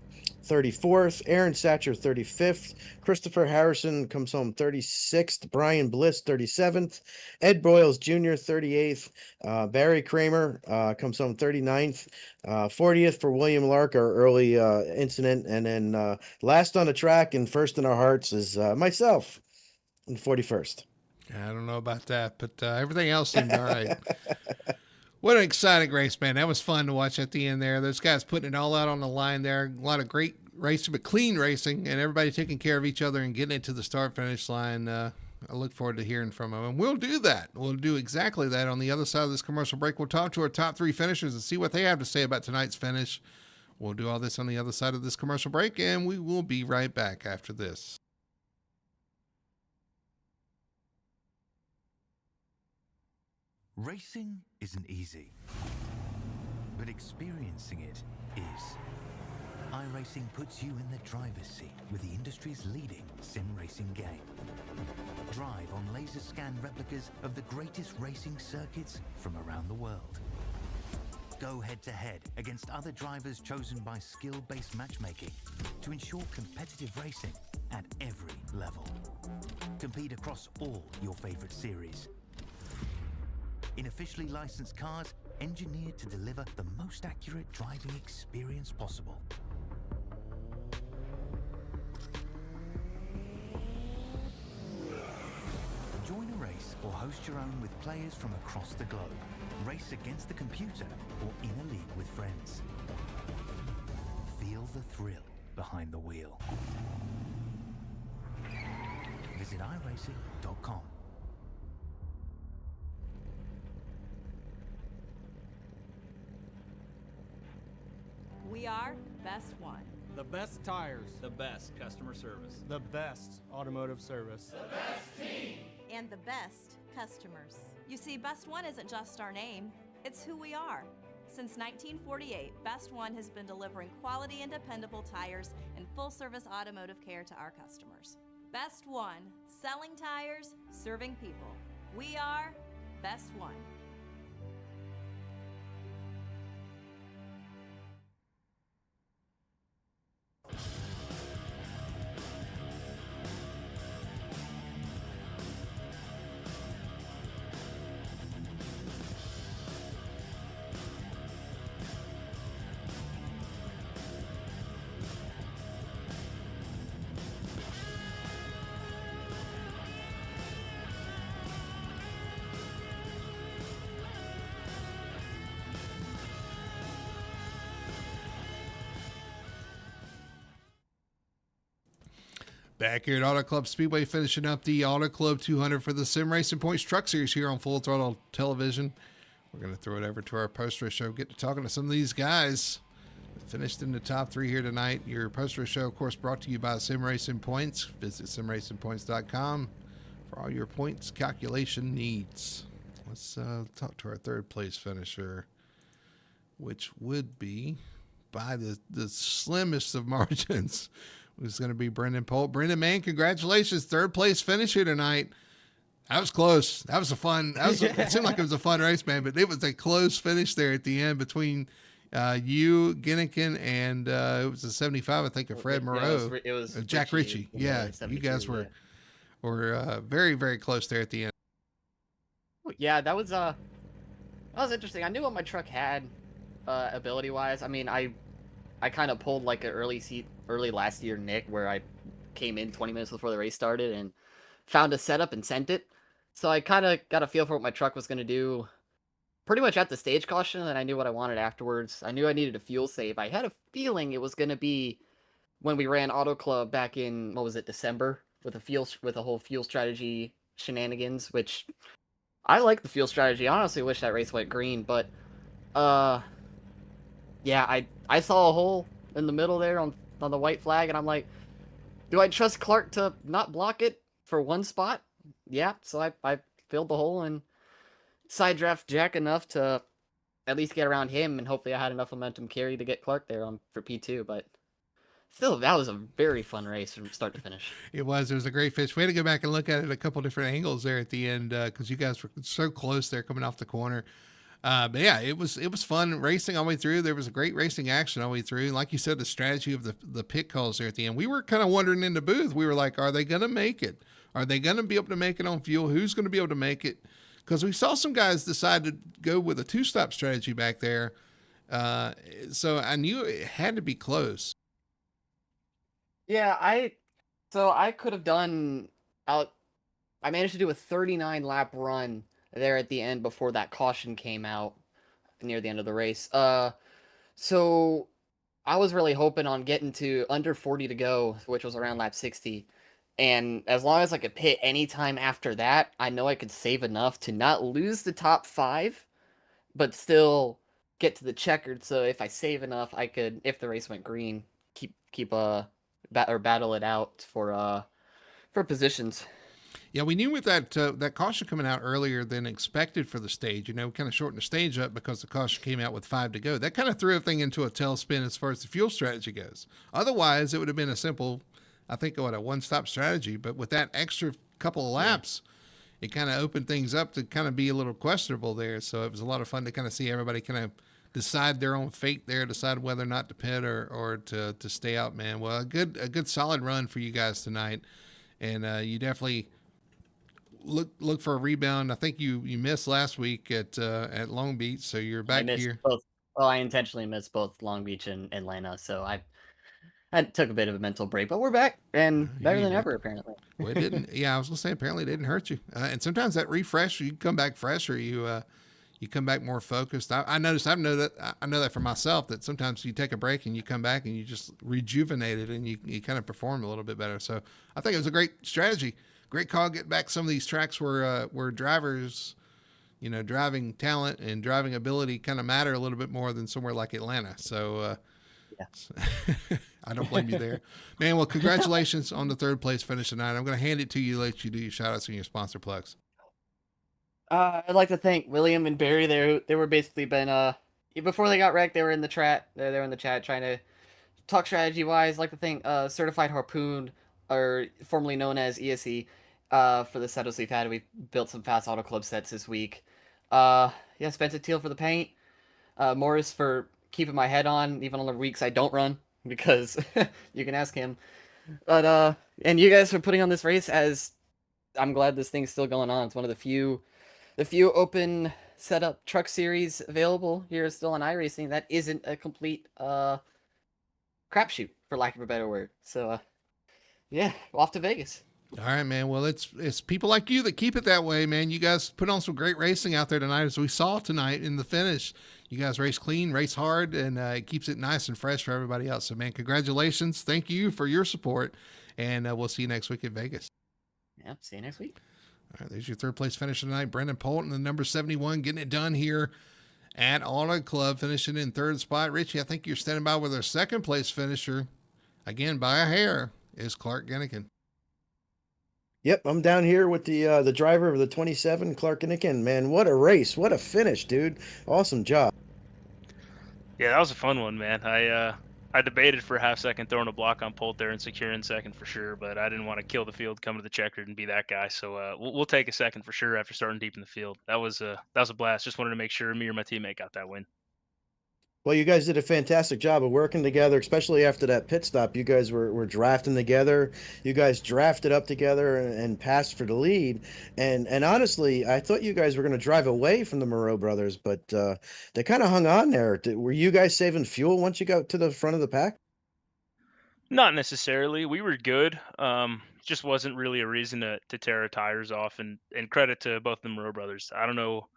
34th. Aaron Satcher 35th. Christopher Harrison comes home 36th. Brian Bliss 37th. Ed Broyles Jr. 38th. Barry Kramer comes home 39th. 40th for William Lark, our early incident. And then last on the track and first in our hearts is myself in 41st. I don't know about that, but everything else seemed all right. What an exciting race, man. That was fun to watch at the end there. Those guys putting it all out on the line there. A lot of great racing, but clean racing, and everybody taking care of each other and getting it to the start finish line. I look forward to hearing from them, and we'll do that. We'll do exactly that on the other side of this commercial break. We'll talk to our top 3 finishers and see what they have to say about tonight's finish. We'll do all this on the other side of this commercial break, and we will be right back after this. Racing isn't easy, but experiencing it is. iRacing puts you in the driver's seat with the industry's leading sim racing game. Drive on laser scan replicas of the greatest racing circuits from around the world. Go head-to-head against other drivers chosen by skill-based matchmaking to ensure competitive racing at every level. Compete across all your favorite series. In officially licensed cars, engineered to deliver the most accurate driving experience possible. Join a race or host your own with players from across the globe. Race against the computer or in a league with friends. Feel the thrill behind the wheel. Visit iRacing.com. We are Best One. The best tires. The best customer service. The best automotive service. The best team. And the best customers. You see, Best One isn't just our name, it's who we are. Since 1948, Best One has been delivering quality and dependable tires and full-service automotive care to our customers. Best One, selling tires, serving people. We are Best One. Back here at Auto Club Speedway, finishing up the Auto Club 200 for the Sim Racing Points Truck Series here on Full Throttle Television. We're going to throw it over to our post-race show, get to talking to some of these guys. Finished in the top 3 here tonight. Your post-race show, of course, brought to you by Sim Racing Points. Visit simracingpoints.com for all your points calculation needs. Let's talk to our third place finisher, which would be by the slimmest of margins. Was going to be Brendan Polt. Brendan, man, congratulations. Third place finisher tonight. That was close. That was a fun. It seemed like it was a fun race, man, but it was a close finish there at the end between you, Ginnikin, and it was a 75, I think, of Fred Moreau. It was Jack Ritchie. Yeah, you guys were very, very close there at the end. Yeah, that was interesting. I knew what my truck had ability-wise. I mean, I kind of pulled like an early last year Nick where I came in 20 minutes before the race started and found a setup and sent it. So I kind of got a feel for what my truck was going to do pretty much at the stage caution, and I knew what I wanted afterwards. I knew I needed a fuel save. I had a feeling it was going to be when we ran Auto Club back in, what was it, December, with a whole fuel strategy shenanigans, which I like the fuel strategy. I honestly wish that race went green, but yeah, I saw a hole in the middle there on the white flag, and I'm like, do I trust Clark to not block it for one spot? Yeah, so I filled the hole and side draft Jack enough to at least get around him, and hopefully I had enough momentum carry to get Clark there for P2, but still, that was a very fun race from start to finish. It was a great finish. We had to go back and look at it a couple different angles there at the end because you guys were so close there coming off the corner. But yeah, it was fun racing all the way through. There was a great racing action all the way through. And like you said, the strategy of the pit calls there at the end. We were kind of wondering in the booth. We were like, are they going to make it? Are they going to be able to make it on fuel? Who's going to be able to make it? Because we saw some guys decide to go with a two-stop strategy back there. So I knew it had to be close. Yeah, I could have done I managed to do a 39 lap run there at the end before that caution came out near the end of the race. So I was really hoping on getting to under 40 to go, which was around lap 60. And as long as I could pit anytime after that, I know I could save enough to not lose the top 5, but still get to the checkered. So if I save enough, I could, if the race went green, keep or battle it out for positions. Yeah, we knew with that caution coming out earlier than expected for the stage. We kind of shortened the stage up because the caution came out with 5 to go. That kind of threw everything into a tailspin as far as the fuel strategy goes. Otherwise, it would have been a simple, I think, a one-stop strategy. But with that extra couple of laps, it kind of opened things up to kind of be a little questionable there. So it was a lot of fun to kind of see everybody kind of decide their own fate there, decide whether or not to pit or to stay out, man. Well, a good solid run for you guys tonight. And you definitely look for a rebound. I think you missed last week at Long Beach, so you're I back missed here. both. Well, I intentionally missed both Long Beach and Atlanta, so I took a bit of a mental break, but we're back and Yeah, better you than did. ever apparently. Well, it didn't. Yeah, I was gonna say apparently it didn't hurt you. And sometimes that refresh, you come back fresh, or you come back more focused. I noticed. I know that for myself that sometimes you take a break and you come back and you just rejuvenated and you kind of perform a little bit better. So I think it was a great strategy. Great call. Get back some of these tracks where drivers, driving talent and driving ability kind of matter a little bit more than somewhere like Atlanta. So Yeah. I don't blame you there, man. Well, congratulations on the 3rd place finish tonight. I'm going to hand it to you, let you do your shout outs and your sponsor plugs. I'd like to thank William and Barry. They were basically been before they got wrecked. They were in the chat. They were in the chat trying to talk strategy wise. I'd like to thank Certified Harpoon, or formerly known as ESE, for the setups we've had. We've built some fast auto club sets this week. Yeah, Spencer Teal for the paint. Morris for keeping my head on even on the weeks I don't run, because you can ask him. But and you guys for putting on this race. As I'm glad this thing's still going on. It's one of the few open setup truck series available here still on iRacing that isn't a complete crapshoot, for lack of a better word. So yeah, off to Vegas. All right, man. Well, it's people like you that keep it that way, man. You guys put on some great racing out there tonight, as we saw tonight in the finish. You guys race clean, race hard, and it keeps it nice and fresh for everybody else. So, man, congratulations. Thank you for your support, and we'll see you next week at Vegas. Yep, see you next week. All right, there's your 3rd place finish tonight. Brendan Polton, the number 71, getting it done here at Auto Club, finishing in 3rd spot. Richie, I think you're standing by with our 2nd place finisher, again by a hair, is Clark Ginnikin. Yep, I'm down here with the driver of the 27, Clark Inikin. Man, what a race. What a finish, dude. Awesome job. Yeah, that was a fun one, man. I debated for a half second throwing a block on Polt there and securing 2nd for sure, but I didn't want to kill the field, come to the checkered, and be that guy. So we'll take a 2nd for sure after starting deep in the field. That was a blast. Just wanted to make sure me or my teammate got that win. Well, you guys did a fantastic job of working together, especially after that pit stop. You guys were drafting together. You guys drafted up together and passed for the lead. And honestly, I thought you guys were going to drive away from the Moreau brothers, but they kind of hung on there. Were you guys saving fuel once you got to the front of the pack? Not necessarily. We were good. Just wasn't really a reason to tear our tires off. And credit to both the Moreau brothers. I don't know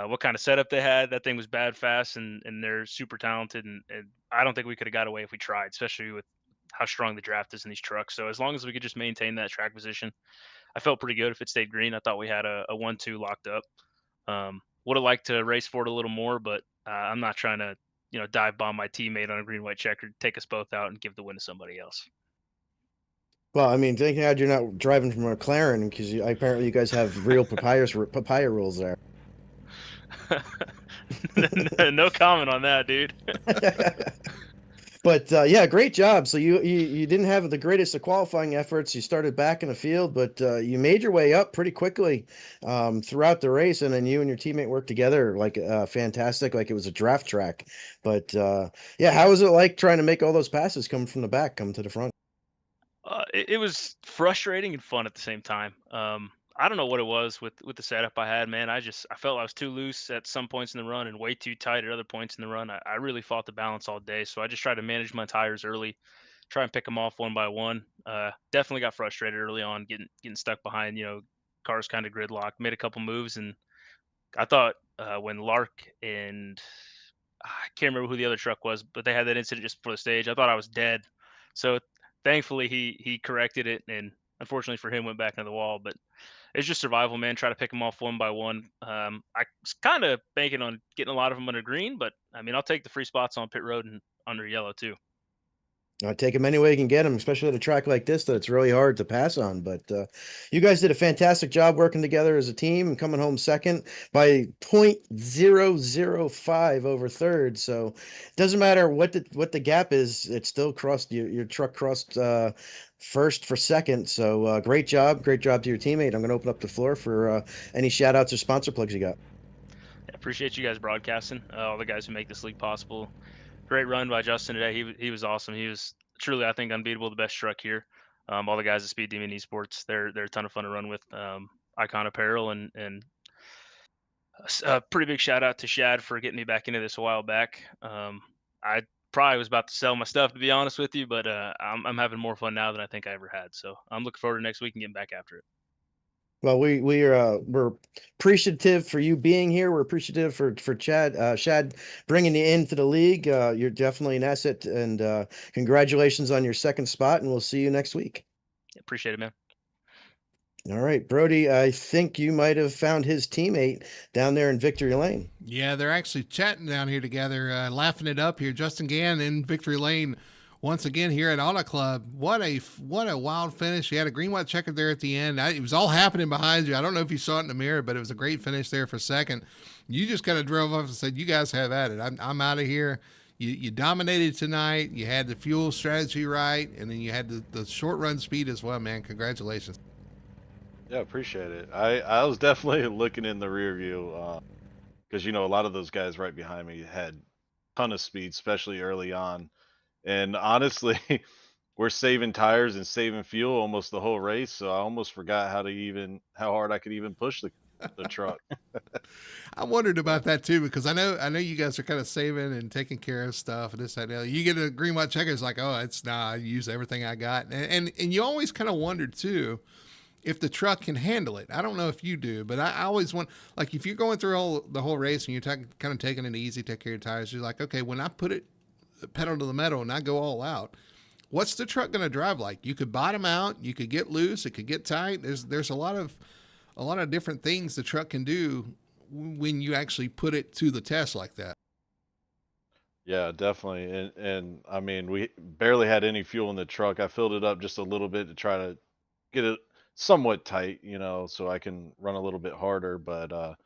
what kind of setup they had. That thing was bad fast, and they're super talented. And I don't think we could have got away if we tried, especially with how strong the draft is in these trucks. So as long as we could just maintain that track position, I felt pretty good. If it stayed green, I thought we had a 1-2 locked up. Would have liked to race for it a little more, but I'm not trying to dive bomb my teammate on a green white checker, take us both out, and give the win to somebody else. Well, I mean, thank God you're not driving from a McLaren, because apparently you guys have real papaya rules there. No comment on that, dude. But yeah, great job. So you didn't have the greatest of qualifying efforts. You started back in the field, but you made your way up pretty quickly throughout the race, and then you and your teammate worked together like fantastic, like it was a draft track. But yeah, how was it like trying to make all those passes come from the back, come to the front? It was frustrating and fun at the same time. I don't know what it was with the setup I had, man. I felt I was too loose at some points in the run and way too tight at other points in the run. I really fought the balance all day, so I just tried to manage my tires early, try and pick them off one by one. Definitely got frustrated early on, getting stuck behind. Cars kind of gridlocked. Made a couple moves, and I thought when Lark and I can't remember who the other truck was, but they had that incident just before the stage. I thought I was dead. So thankfully he corrected it, and unfortunately for him went back into the wall. But it's just survival, man. Try to pick them off one by one. I was kind of banking on getting a lot of them under green, but I mean I'll take the free spots on pit road and under yellow too. Take them any way you can get them, especially at a track like this that it's really hard to pass on. But you guys did a fantastic job working together as a team and coming home second by 0.005 over third. So it doesn't matter what the gap is; it still crossed your truck crossed first for second. So great job to your teammate. I'm going to open up the floor for any shout outs or sponsor plugs you got. I appreciate you guys broadcasting, all the guys who make this league possible. Great run by Justin today. He was awesome. He was truly, I think, unbeatable, the best truck here. All the guys at Speed Demon Esports, they're a ton of fun to run with. Icon Apparel and a pretty big shout out to Shad for getting me back into this a while back. I probably was about to sell my stuff, to be honest with you, but I'm having more fun now than I think I ever had. So I'm looking forward to next week and getting back after it. Well, we're appreciative for you being here. We're appreciative for Shad bringing you into the league. You're definitely an asset, and congratulations on your second spot. And we'll see you next week. Appreciate it, man. All right, Brody. I think you might have found his teammate down there in Victory Lane. Yeah, they're actually chatting down here together, laughing it up here. Justin Gann in Victory Lane once again here at Auto Club. What a wild finish. You had a green white checker there at the end. It was all happening behind you. I don't know if you saw it in the mirror, but it was a great finish there for second. You just kind of drove up and said, you guys have at it. I'm out of here. You dominated tonight. You had the fuel strategy right, and then you had the short run speed as well, man. Congratulations. Yeah, appreciate it. I was definitely looking in the rear view because a lot of those guys right behind me had ton of speed, especially early on. And honestly, we're saving tires and saving fuel almost the whole race, so I almost forgot how hard I could even push the truck. I wondered about that too, because I know you guys are kind of saving and taking care of stuff and this, that, and the other. You get a green white checker, it's like, oh, I use everything I got. And you always kind of wondered too if the truck can handle it. I don't know if you do, but I always want, like, if you're going through the whole race and you're kind of taking it easy, take care of your tires, you're like, okay, when I put it pedal to the metal and I go all out, what's the truck going to drive like? You could bottom out, you could get loose, it could get tight. There's a lot of different things the truck can do when you actually put it to the test like that. Yeah, definitely. And I mean, we barely had any fuel in the truck. I filled it up just a little bit to try to get it somewhat tight, so I can run a little bit harder. But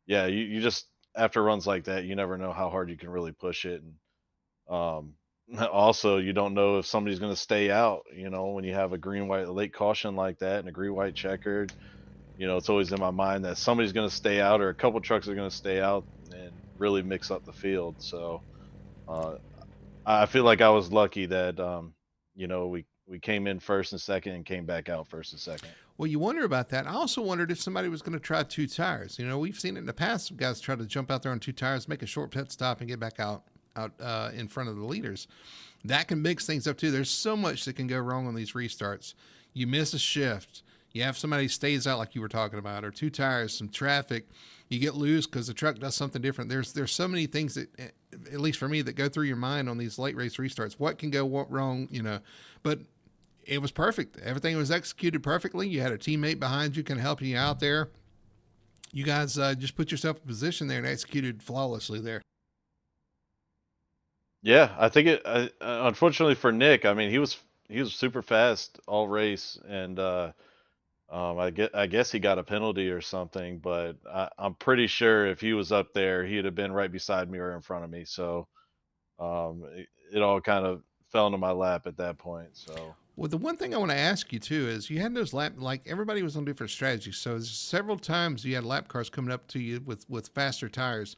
yeah, you just, after runs like that, you never know how hard you can really push it. And also, you don't know if somebody's going to stay out, when you have a green white late caution like that and a green white checkered. It's always in my mind that somebody's going to stay out, or a couple trucks are going to stay out and really mix up the field. So I feel like I was lucky that we came in first and second and came back out first and second. Well, you wonder about that. I also wondered if somebody was going to try two tires. We've seen it in the past. Guys try to jump out there on two tires, make a short pit stop, and get back out in front of the leaders. That can mix things up too. There's so much that can go wrong on these restarts. You miss a shift. You have somebody stays out like you were talking about, or two tires, some traffic. You get loose because the truck does something different. There's so many things that, at least for me, that go through your mind on these late race restarts. What can go wrong, But it was perfect. Everything was executed perfectly. You had a teammate behind you kind of helping you out there. You guys just put yourself in position there and executed flawlessly there. Yeah, I think unfortunately for Nick, I mean, he was super fast all race, and I guess he got a penalty or something, but I'm pretty sure if he was up there, he'd have been right beside me or in front of me. So it all kind of fell into my lap at that point. So. Well, the one thing I want to ask you too is you had those like everybody was on different strategies. So several times you had lap cars coming up to you with faster tires.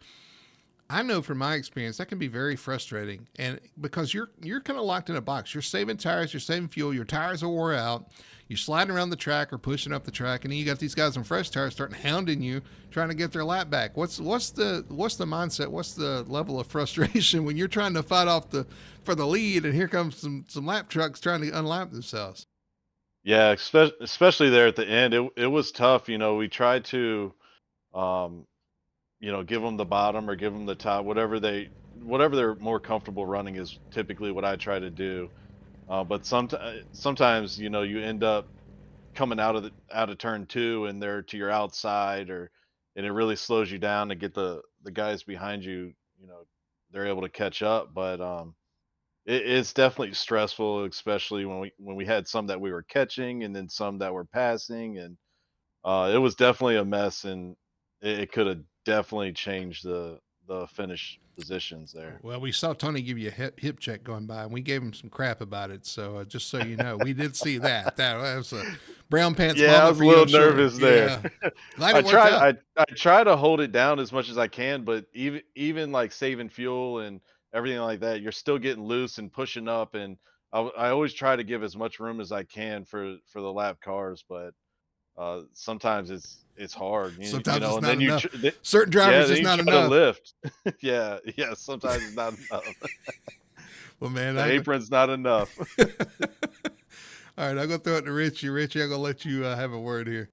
I know from my experience that can be very frustrating, and because you're kind of locked in a box. You're saving tires, you're saving fuel, your tires are wore out. You're sliding around the track or pushing up the track, and then you got these guys on fresh tires starting hounding you, trying to get their lap back. What's the mindset? What's the level of frustration when you're trying to fight off for the lead, and here comes some lap trucks trying to unlap themselves? Yeah, especially there at the end, it was tough. We tried to, give them the bottom or give them the top, whatever whatever they're more comfortable running is typically what I try to do. But sometimes you end up coming out of turn two and they're to your outside, and it really slows you down to get the guys behind you. They're able to catch up, but it's definitely stressful, especially when we had some that we were catching and then some that were passing, and it was definitely a mess, and it could have definitely changed the finish positions there. Well, we saw Tony give you a hip check going by, and we gave him some crap about it. So just so you know, we did see that. That was a brown pants Yeah, I moment was for a you, little I'm sure. nervous there. Yeah. Glad I it worked out. try to hold it down as much as I can, but even like saving fuel and everything like that, you're still getting loose and pushing up, and I always try to give as much room as I can for the lap cars, but sometimes it's hard, Sometimes it's and not then enough. tr- th- Certain yeah, drivers, then it's you not try to enough. lift. Yeah, sometimes it's not enough. Well, man, The apron's not enough. all right, I'm going to throw it to Richie. Richie, I'm going to let you have a word here.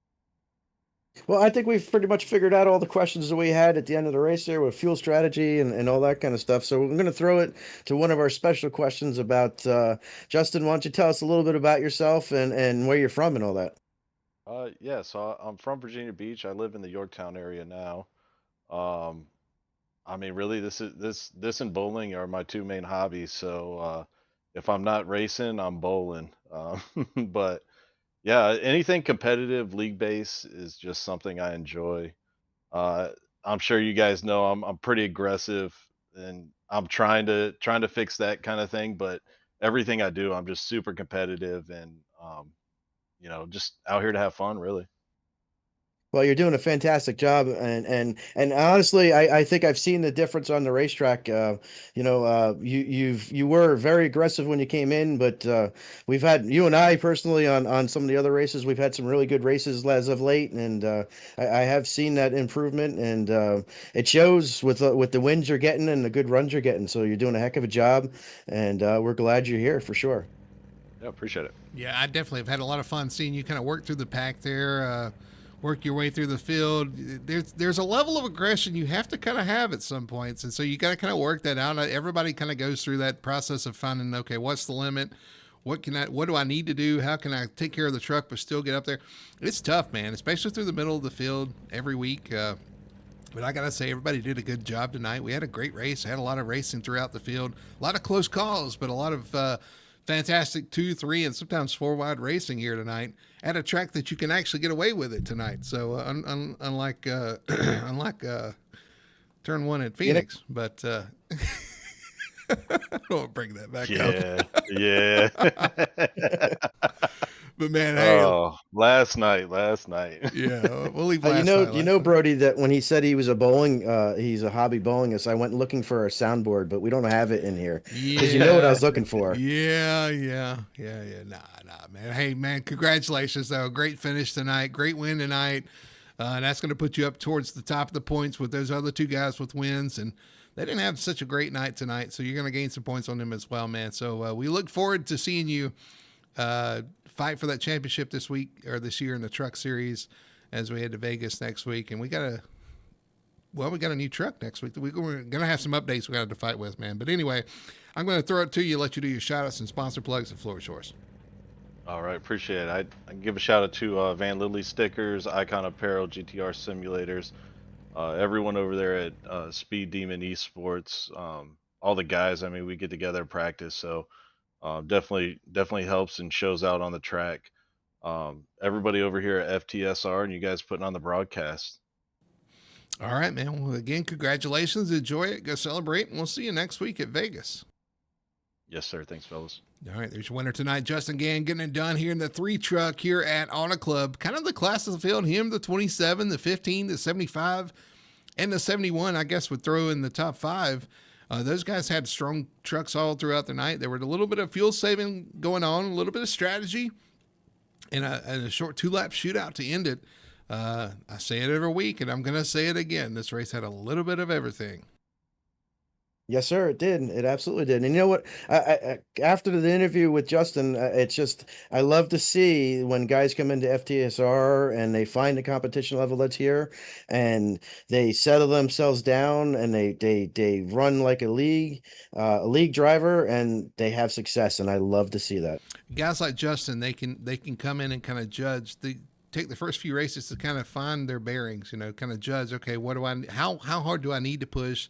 Well, I think we've pretty much figured out all the questions that we had at the end of the race there with fuel strategy and all that kind of stuff. So I'm going to throw it to one of our special questions about Justin. Why don't you tell us a little bit about yourself and where you're from and all that? Yeah, so I'm from Virginia Beach. I live in the Yorktown area now. Um, I mean, really, this and bowling are my two main hobbies. So if I'm not racing, I'm bowling. But yeah, anything competitive, league base is just something I enjoy. Uh, I'm sure you guys know I'm pretty aggressive, and I'm trying to fix that kind of thing. But everything I do, I'm just super competitive, and just out here to have fun, really. Well, you're doing a fantastic job, and honestly, I think I've seen the difference on the racetrack. You were very aggressive when you came in, but we've had you and I personally on some of the other races. We've had some really good races as of late, and I have seen that improvement, and it shows with the wins you're getting and the good runs you're getting. So you're doing a heck of a job, and we're glad you're here for sure. Yeah, appreciate it. Yeah, I definitely have had a lot of fun seeing you kind of work through the pack there, work your way through the field. There's a level of aggression you have to kind of have at some points, and so you got to kind of work that out. Everybody kind of goes through that process of finding, okay, what's the limit? What do I need to do? How can I take care of the truck but still get up there? It's tough, man, especially through the middle of the field every week. But I got to say, everybody did a good job tonight. We had a great race. Had a lot of racing throughout the field. A lot of close calls, but a lot of fantastic 2, 3, and sometimes 4 wide racing here tonight at a track that you can actually get away with it tonight. So unlike unlike turn 1 at Phoenix, but I don't want to bring that back up. Yeah. But man, hey, Oh, last night. yeah, we'll leave You last know, night. Brody, that when he said he was he's a hobby bowlingist. I went looking for a soundboard, but we don't have it in here because you know what I was looking for. Yeah. Nah, man. Hey, man, congratulations, though. Great finish tonight. Great win tonight. And that's going to put you up towards the top of the points with those other two guys with wins. And they didn't have such a great night tonight, so you're going to gain some points on them as well, man. So we look forward to seeing you fight for that championship this week or this year in the truck series as we head to Vegas next week. And we got a new truck next week. We're going to have some updates we got to fight with, man. But anyway, I'm going to throw it to you, let you do your shout outs and sponsor plugs at floor is yours. All right, appreciate it. I give a shout out to Van Lilly Stickers, Icon Apparel, GTR Simulators, everyone over there at Speed Demon Esports, all the guys. I mean, we get together and practice, so definitely helps and shows out on the track. Everybody over here at FTSR and you guys putting on the broadcast. All right, man. Well, again, congratulations. Enjoy it. Go celebrate. And we'll see you next week at Vegas. Yes, sir. Thanks, fellas. All right, there's your winner tonight, Justin Gann, getting it done here in the 3 truck here at Auto Club. Kind of the class of the field, him, the 27, the 15, the 75, and the 71, I guess would throw in the top 5. Those guys had strong trucks all throughout the night. There were a little bit of fuel saving going on, a little bit of strategy, and a short 2-lap shootout to end it. I say it every week, and I'm going to say it again. This race had a little bit of everything. Yes, sir. It did. It absolutely did. And you know what? After the interview with Justin, it's just I love to see when guys come into FTSR and they find the competition level that's here, and they settle themselves down and they run like a league driver, and they have success. And I love to see that. Guys like Justin, they can come in and kind of judge the take the first few races to kind of find their bearings, kind of judge, okay, what do I how hard do I need to push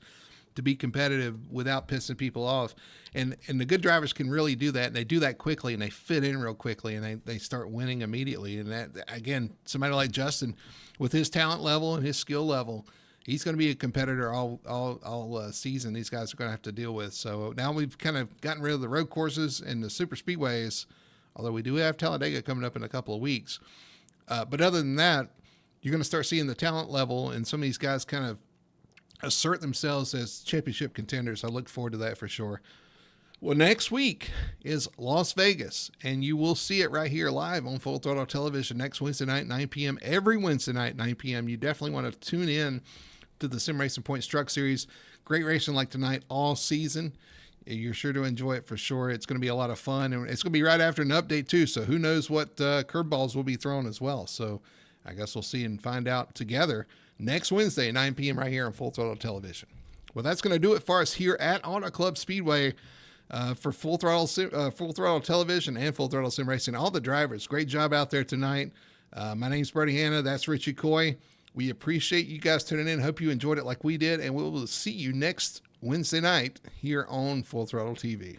to be competitive without pissing people off. And the good drivers can really do that, and they do that quickly, and they fit in real quickly, and they start winning immediately. And that, again, somebody like Justin, with his talent level and his skill level, he's going to be a competitor all season. These guys are going to have to deal with. So now we've kind of gotten rid of the road courses and the super speedways, although we do have Talladega coming up in a couple of weeks. But other than that, you're going to start seeing the talent level and some of these guys kind of assert themselves as championship contenders. I look forward to that for sure. Well, next week is Las Vegas, and you will see it right here live on Full Throttle Television next Wednesday night, 9 p.m. Every Wednesday night, 9 p.m. You definitely want to tune in to the Sim Racing Points Truck Series. Great racing like tonight all season. You're sure to enjoy it for sure. It's going to be a lot of fun, and it's going to be right after an update too, so who knows what curveballs will be thrown as well. So I guess we'll see and find out together next Wednesday, 9 p.m. right here on Full Throttle Television. Well, that's going to do it for us here at Auto Club Speedway for Full Throttle Television and Full Throttle Sim Racing. All the drivers, great job out there tonight. My name's Bertie Hanna. That's Richie Coy. We appreciate you guys tuning in. Hope you enjoyed it like we did, and we will see you next Wednesday night here on Full Throttle TV.